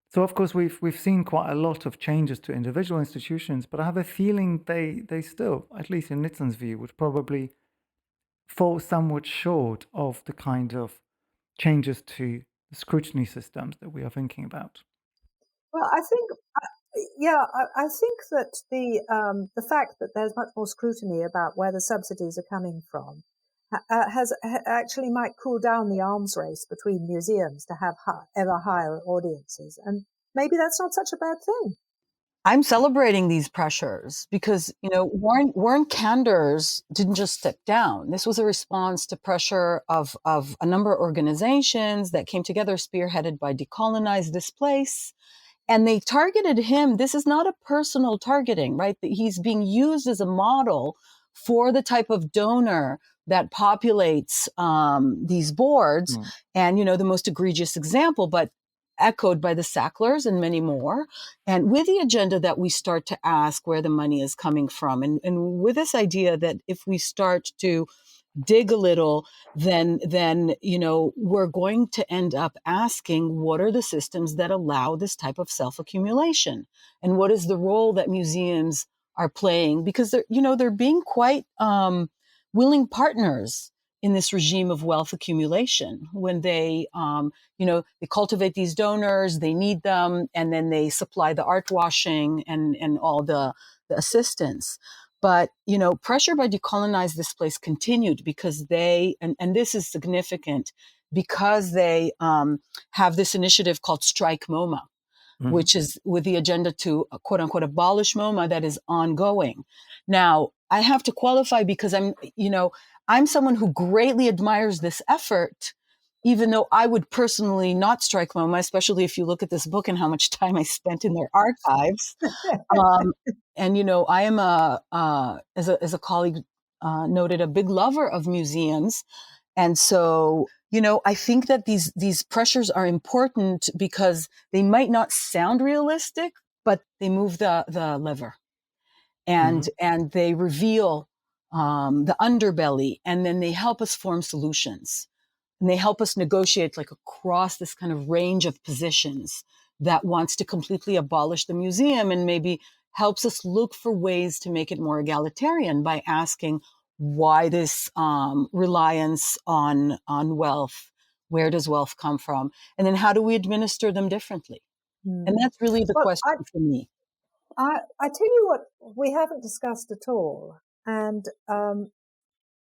So of course we've seen quite a lot of changes to individual institutions, but I have a feeling they still, at least in Nizan's view, would probably fall somewhat short of the kind of changes to the scrutiny systems that we are thinking about. Well, I think, I think that the fact that there's much more scrutiny about where the subsidies are coming from actually might cool down the arms race between museums to have ever higher audiences, and maybe that's not such a bad thing. I'm celebrating these pressures because, Warren Kanders didn't just step down. This was a response to pressure of a number of organizations that came together, spearheaded by Decoloinise This Space. And they targeted him. This is not a personal targeting, right? He's being used as a model for the type of donor that populates these boards. And, the most egregious example, but echoed by the Sacklers and many more. And with the agenda that we start to ask where the money is coming from. And with this idea that if we start to dig a little, then we're going to end up asking, what are the systems that allow this type of self-accumulation? And what is the role that museums are playing? Because they're being quite willing partners in this regime of wealth accumulation when they they cultivate these donors, they need them, and then they supply the art washing and all the assistance. But, pressure by Decolonize This Place continued because they, and this is significant, because they have this initiative called Strike MoMA, which is with the agenda to, quote unquote, abolish MoMA that is ongoing. Now, I have to qualify because I'm someone who greatly admires this effort, even though I would personally not strike MoMA, especially if you look at this book and how much time I spent in their archives. And, I am as a colleague noted, a big lover of museums. And so, I think that these pressures are important because they might not sound realistic, but they move the lever and they reveal the underbelly, and then they help us form solutions. And they help us negotiate across this kind of range of positions that wants to completely abolish the museum, and maybe helps us look for ways to make it more egalitarian by asking why this reliance on wealth, where does wealth come from? And then how do we administer them differently? And that's really the question for me. I tell you what we haven't discussed at all. And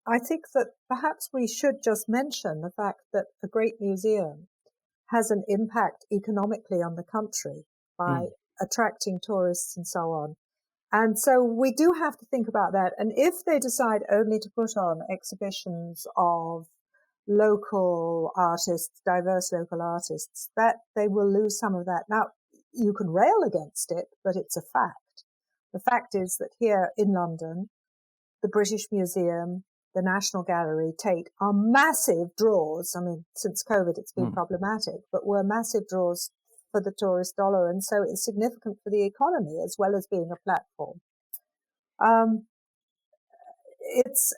I think that perhaps we should just mention the fact that a great museum has an impact economically on the country by attracting tourists and so on. And so we do have to think about that. And if they decide only to put on exhibitions of local artists, diverse local artists, that they will lose some of that. Now, you can rail against it, but it's a fact. The fact is that here in London, the British Museum, the National Gallery, Tate are massive draws. I mean, since COVID, it's been problematic, but were massive draws for the tourist dollar. And so it's significant for the economy as well as being a platform. It's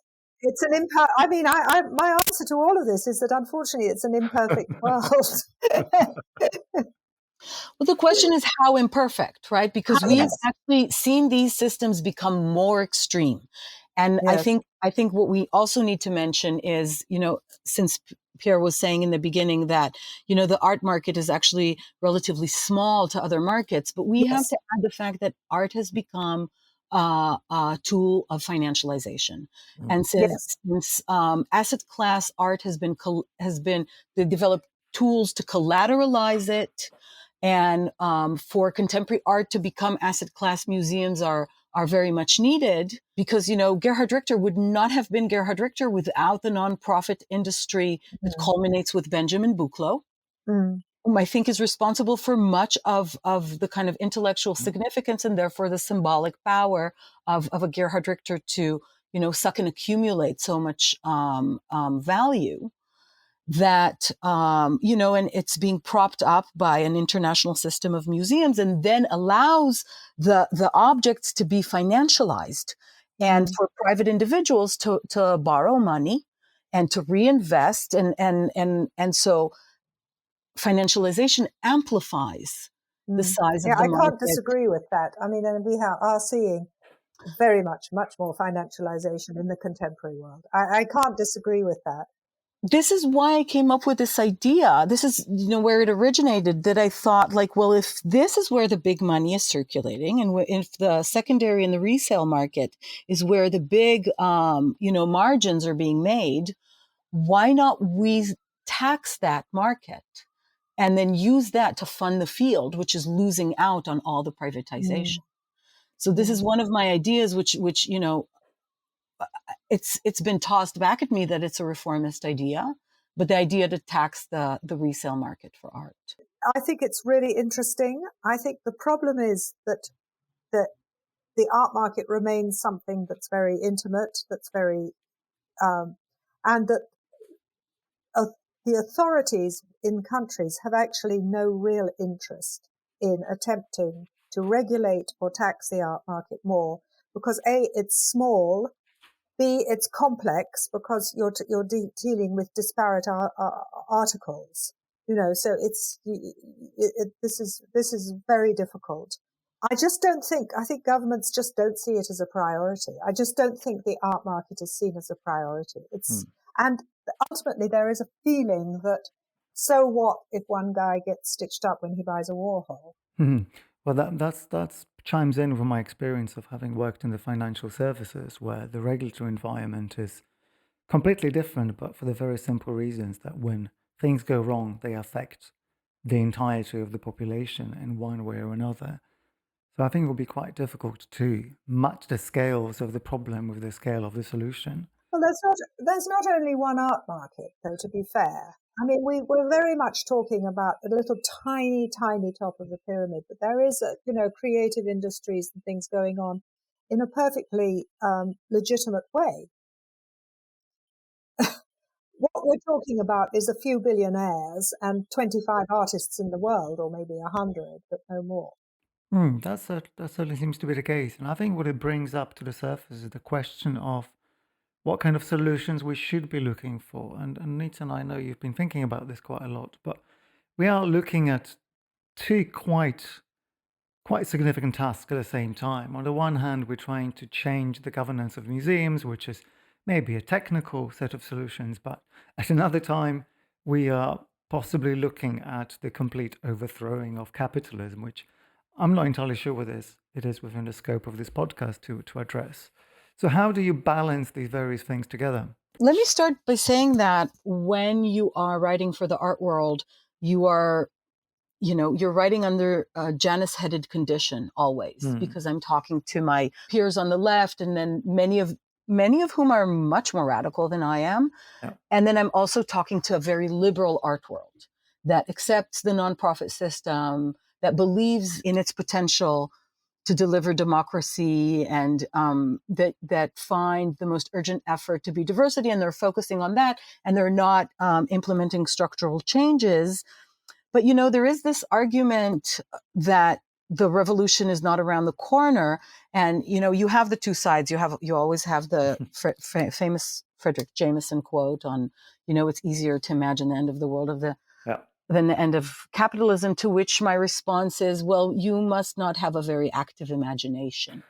an impact. I mean, my answer to all of this is that unfortunately it's an imperfect world. Well, the question is how imperfect, right? Because we have actually seen these systems become more extreme. And I think what we also need to mention is, since Pierre was saying in the beginning that, the art market is actually relatively small to other markets, but we have to add the fact that art has become a tool of financialization. And since asset class art has been they developed tools to collateralize it, and for contemporary art to become asset class museums are very much needed, because, Gerhard Richter would not have been Gerhard Richter without the nonprofit industry that culminates with Benjamin Buchloh. I think is responsible for much of the kind of intellectual significance and therefore the symbolic power of a Gerhard Richter to, suck and accumulate so much value that, and it's being propped up by an international system of museums and then allows the objects to be financialized and for private individuals to borrow money and to reinvest. And so financialization amplifies the size of the I market. can't disagree with that. I mean, and we are seeing very much more financialization in the contemporary world. I can't disagree with that. This is why I came up with this idea. This is, where it originated, that I thought well, if this is where the big money is circulating and if the secondary and the resale market is where the big, margins are being made, why not we tax that market and then use that to fund the field, which is losing out on all the privatization. So this is one of my ideas, which it's been tossed back at me that it's a reformist idea, but the idea to tax the resale market for art. I think it's really interesting. I think the problem is that the art market remains something that's very intimate, that's very, and that the authorities in countries have actually no real interest in attempting to regulate or tax the art market more because A, it's small, B, it's complex because you're dealing with disparate articles, so this is very difficult. I think governments just don't see it as a priority. I just don't think the art market is seen as a priority. And ultimately there is a feeling that so what if one guy gets stitched up when he buys a Warhol? Well, that's chimes in with my experience of having worked in the financial services, where the regulatory environment is completely different, but for the very simple reasons that when things go wrong, they affect the entirety of the population in one way or another. So I think it will be quite difficult to match the scales of the problem with the scale of the solution. Well, there's not only one art market, though, to be fair. I mean, we're very much talking about a little tiny top of the pyramid, but there is, creative industries and things going on in a perfectly legitimate way. What we're talking about is a few billionaires and 25 artists in the world, or maybe 100, but no more. That certainly seems to be the case. And I think what it brings up to the surface is the question of what kind of solutions we should be looking for. And Nizan, I know you've been thinking about this quite a lot, but we are looking at two quite significant tasks at the same time. On the one hand, we're trying to change the governance of museums, which is maybe a technical set of solutions, but at another time, we are possibly looking at the complete overthrowing of capitalism, which I'm not entirely sure what it is within the scope of this podcast to address. So how do you balance these various things together? Let me start by saying that when you are writing for the art world, you are, you're writing under a Janus-headed condition always, because I'm talking to my peers on the left, and then many of whom are much more radical than I am. Yeah. And then I'm also talking to a very liberal art world that accepts the nonprofit system, that believes in its potential to deliver democracy, and that find the most urgent effort to be diversity, and they're focusing on that, and they're not implementing structural changes. But there is this argument that the revolution is not around the corner, and you have the two sides. You always have the famous Frederick Jameson quote on it's easier to imagine the end of the world than the end of capitalism, to which my response is, well, you must not have a very active imagination.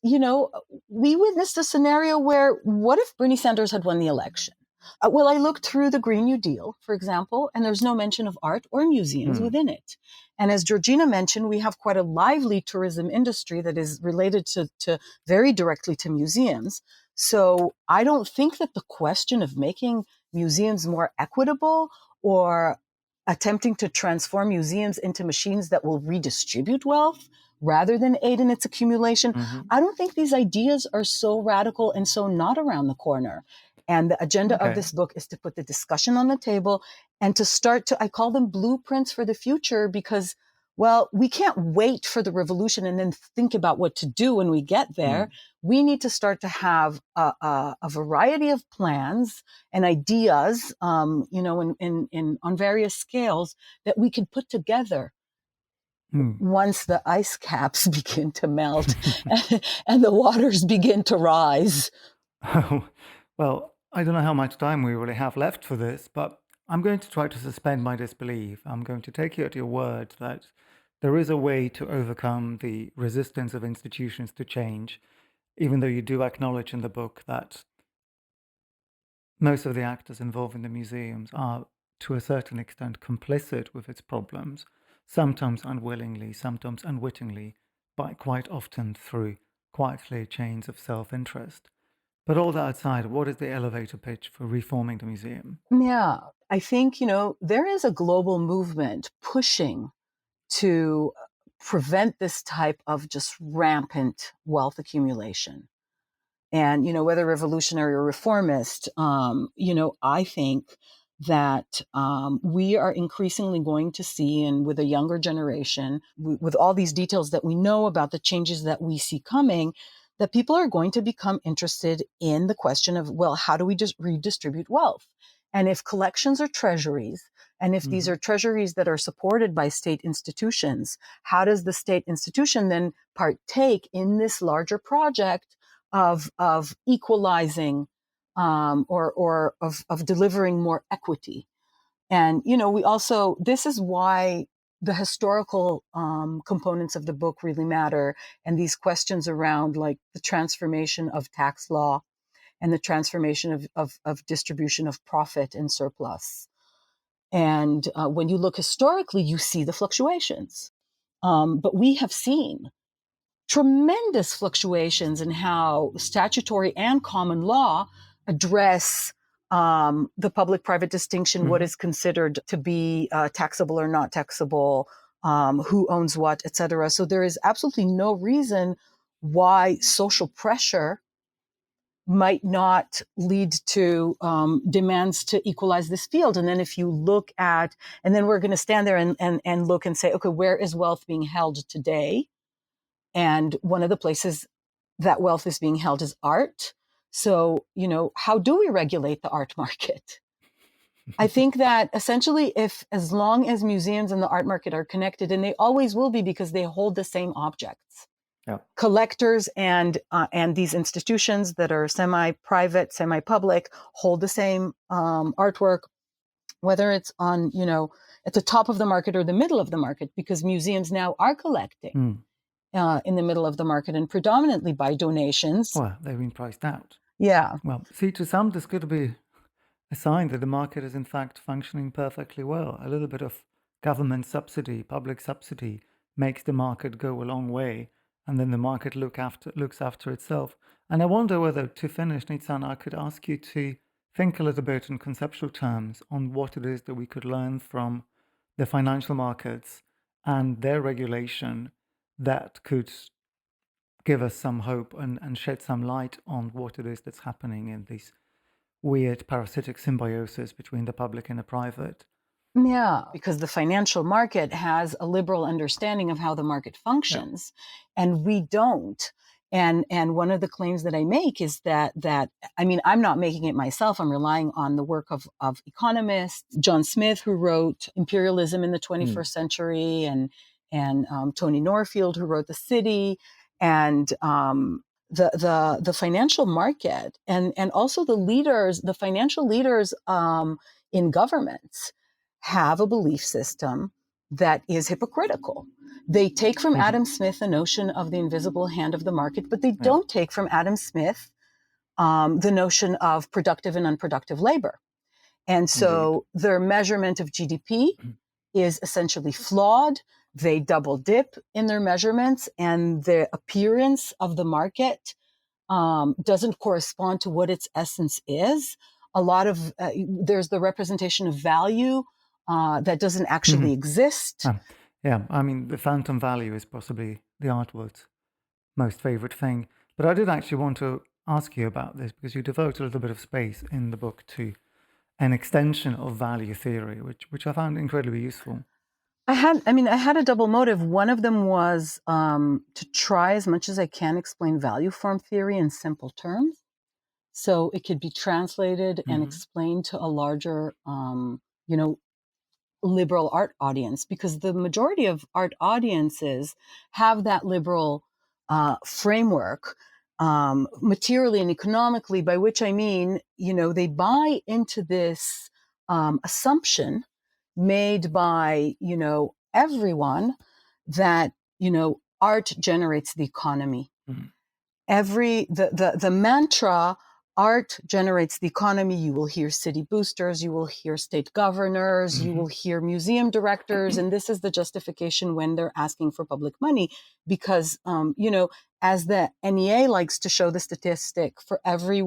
We witnessed a scenario where, what if Bernie Sanders had won the election? Well, I looked through the Green New Deal, for example, and there's no mention of art or museums within it. And as Georgina mentioned, we have quite a lively tourism industry that is related to very directly to museums. So I don't think that the question of making museums more equitable or attempting to transform museums into machines that will redistribute wealth rather than aid in its accumulation, I don't think these ideas are so radical and so not around the corner. And the agenda of this book is to put the discussion on the table and to start to, I call them blueprints for the future, because, well, we can't wait for the revolution and then think about what to do when we get there. We need to start to have a variety of plans and ideas, on various scales that we can put together once the ice caps begin to melt and the waters begin to rise. Oh, well, I don't know how much time we really have left for this, but I'm going to try to suspend my disbelief. I'm going to take you at your word that there is a way to overcome the resistance of institutions to change, even though you do acknowledge in the book that most of the actors involved in the museums are, to a certain extent, complicit with its problems, sometimes unwillingly, sometimes unwittingly, but quite often through quite clear chains of self-interest. But all that aside, what is the elevator pitch for reforming the museum? Yeah, I think, there is a global movement pushing to prevent this type of just rampant wealth accumulation. And, whether revolutionary or reformist, I think that we are increasingly going to see, and with a younger generation, with all these details that we know about the changes that we see coming, that people are going to become interested in the question of, well, how do we just redistribute wealth? And if collections are treasuries, and if these are treasuries that are supported by state institutions, how does the state institution then partake in this larger project of equalizing or of delivering more equity? And we also, this is why the historical components of the book really matter, and these questions around like the transformation of tax law and the transformation of distribution of profit and surplus. And when you look historically, you see the fluctuations. But we have seen tremendous fluctuations in how statutory and common law address the public-private distinction, what is considered to be taxable or not taxable, who owns what, et cetera. So there is absolutely no reason why social pressure might not lead to demands to equalize this field. And then if you look at, and then we're going to stand there and look and say, okay, where is wealth being held today? And one of the places that wealth is being held is art. So, how do we regulate the art market? I think that essentially, as long as museums and the art market are connected, and they always will be because they hold the same objects. Yeah. Collectors and these institutions that are semi-private, semi-public hold the same artwork, whether it's on, at the top of the market or the middle of the market, because museums now are collecting in the middle of the market and predominantly by donations. Well, they've been priced out. Yeah. Well, see, to some, this could be a sign that the market is in fact functioning perfectly well. A little bit of government subsidy, public subsidy, makes the market go a long way, and then the market looks after itself. And I wonder whether, to finish, Nizan, I could ask you to think a little bit in conceptual terms on what it is that we could learn from the financial markets and their regulation that could give us some hope and shed some light on what it is that's happening in these weird parasitic symbiosis between the public and the private. Yeah, because the financial market has a liberal understanding of how the market functions, and we don't. And one of the claims that I make is that I mean, I'm not making it myself. I'm relying on the work of economists, John Smith, who wrote Imperialism in the 21st Century, and Tony Norfield, who wrote The City, and the financial market, and also the leaders, the financial leaders in governments, have a belief system that is hypocritical. They take from Adam Smith the notion of the invisible hand of the market, but they don't take from Adam Smith the notion of productive and unproductive labor. And so their measurement of GDP is essentially flawed. They double dip in their measurements, and the appearance of the market doesn't correspond to what its essence is. A lot of there's the representation of value that doesn't actually exist. Yeah, I mean, the phantom value is possibly the artwork's most favorite thing. But I did actually want to ask you about this because you devote a little bit of space in the book to an extension of value theory, which I found incredibly useful. I had a double motive. One of them was to try as much as I can explain value form theory in simple terms, so it could be translated and explained to a larger, liberal art audience, because the majority of art audiences have that liberal framework, materially and economically, by which I mean, they buy into this assumption made by, everyone, that, art generates the economy. The mantra, art generates the economy. You will hear city boosters, you will hear state governors, you will hear museum directors, and this is the justification when they're asking for public money, because as the NEA likes to show the statistic, for every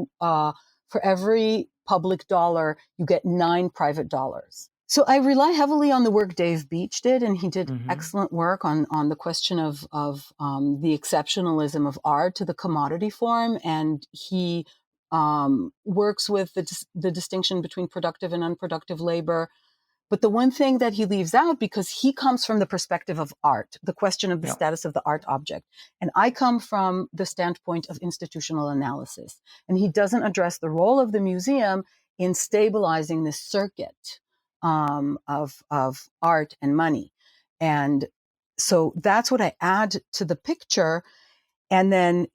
public dollar you get 9 private dollars. So I rely heavily on the work Dave Beach did, and he did excellent work on the question of the exceptionalism of art to the commodity form, and he works with the distinction between productive and unproductive labor. But the one thing that he leaves out, because he comes from the perspective of art, the question of the status of the art object, and I come from the standpoint of institutional analysis, and he doesn't address the role of the museum in stabilizing this circuit of art and money. And so that's what I add to the picture. And then,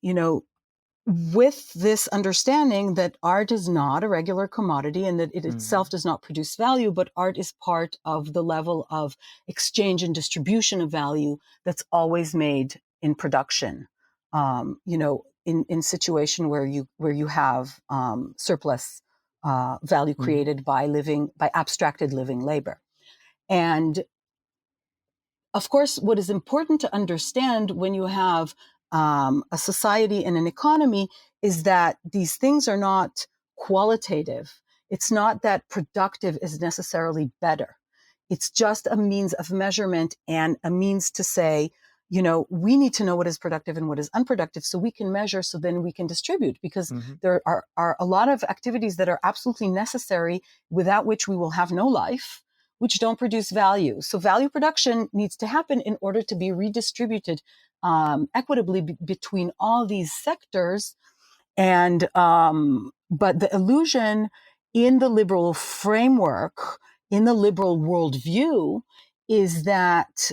with this understanding that art is not a regular commodity and that it itself does not produce value, but art is part of the level of exchange and distribution of value that's always made in production, in situation where you have surplus value created by abstracted living labor. And of course, what is important to understand when you have a society and an economy is that these things are not qualitative. It's not that productive is necessarily better. It's just a means of measurement and a means to say, we need to know what is productive and what is unproductive so we can measure, so then we can distribute, because there are a lot of activities that are absolutely necessary, without which we will have no life, which don't produce value. So value production needs to happen in order to be redistributed equitably between all these sectors. And but the illusion in the liberal framework, in the liberal worldview, is that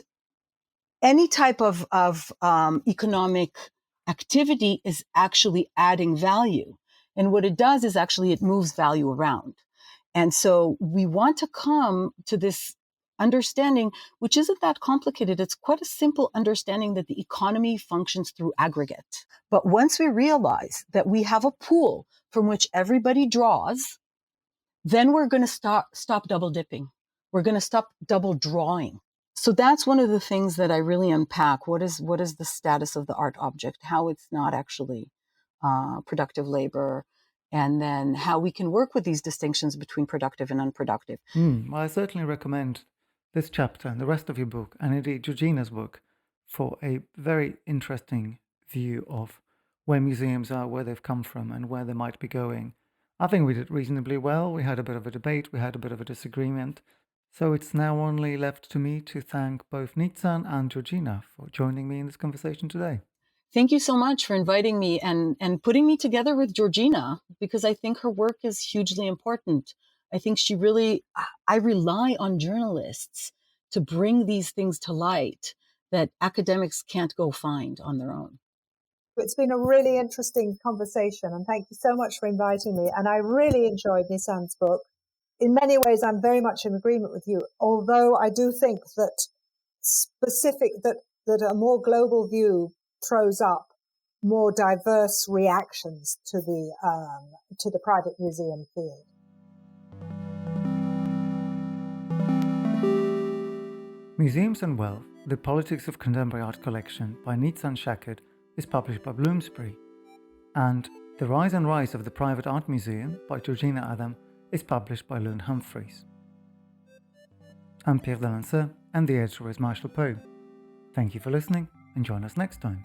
any type of economic activity is actually adding value. And what it does is actually it moves value around. And so we want to come to this understanding, which isn't that complicated. It's quite a simple understanding that the economy functions through aggregate. But once we realize that we have a pool from which everybody draws, then we're going to stop double dipping. We're going to stop double drawing. So that's one of the things that I really unpack. What is the status of the art object, how it's not actually productive labor, and then how we can work with these distinctions between productive and unproductive. Well, I certainly recommend this chapter and the rest of your book, and indeed Georgina's book, for a very interesting view of where museums are, where they've come from, and where they might be going. I think we did reasonably well. We had a bit of a debate, we had a bit of a disagreement. So it's now only left to me to thank both Nizan and Georgina for joining me in this conversation today. Thank you so much for inviting me and putting me together with Georgina, because I think her work is hugely important. I think I rely on journalists to bring these things to light that academics can't go find on their own. It's been a really interesting conversation, and thank you so much for inviting me. And I really enjoyed Nizan's book. In many ways, I'm very much in agreement with you, although I do think that that a more global view throws up more diverse reactions to the private museum field. Museums and Wealth, The Politics of Contemporary Art Collection by Nizan Shaked is published by Bloomsbury, and The Rise and Rise of the Private Art Museum by Georgina Adam is published by Lund Humphreys. I'm Pierre, and the editor is Marshall Poe. Thank you for listening, and join us next time.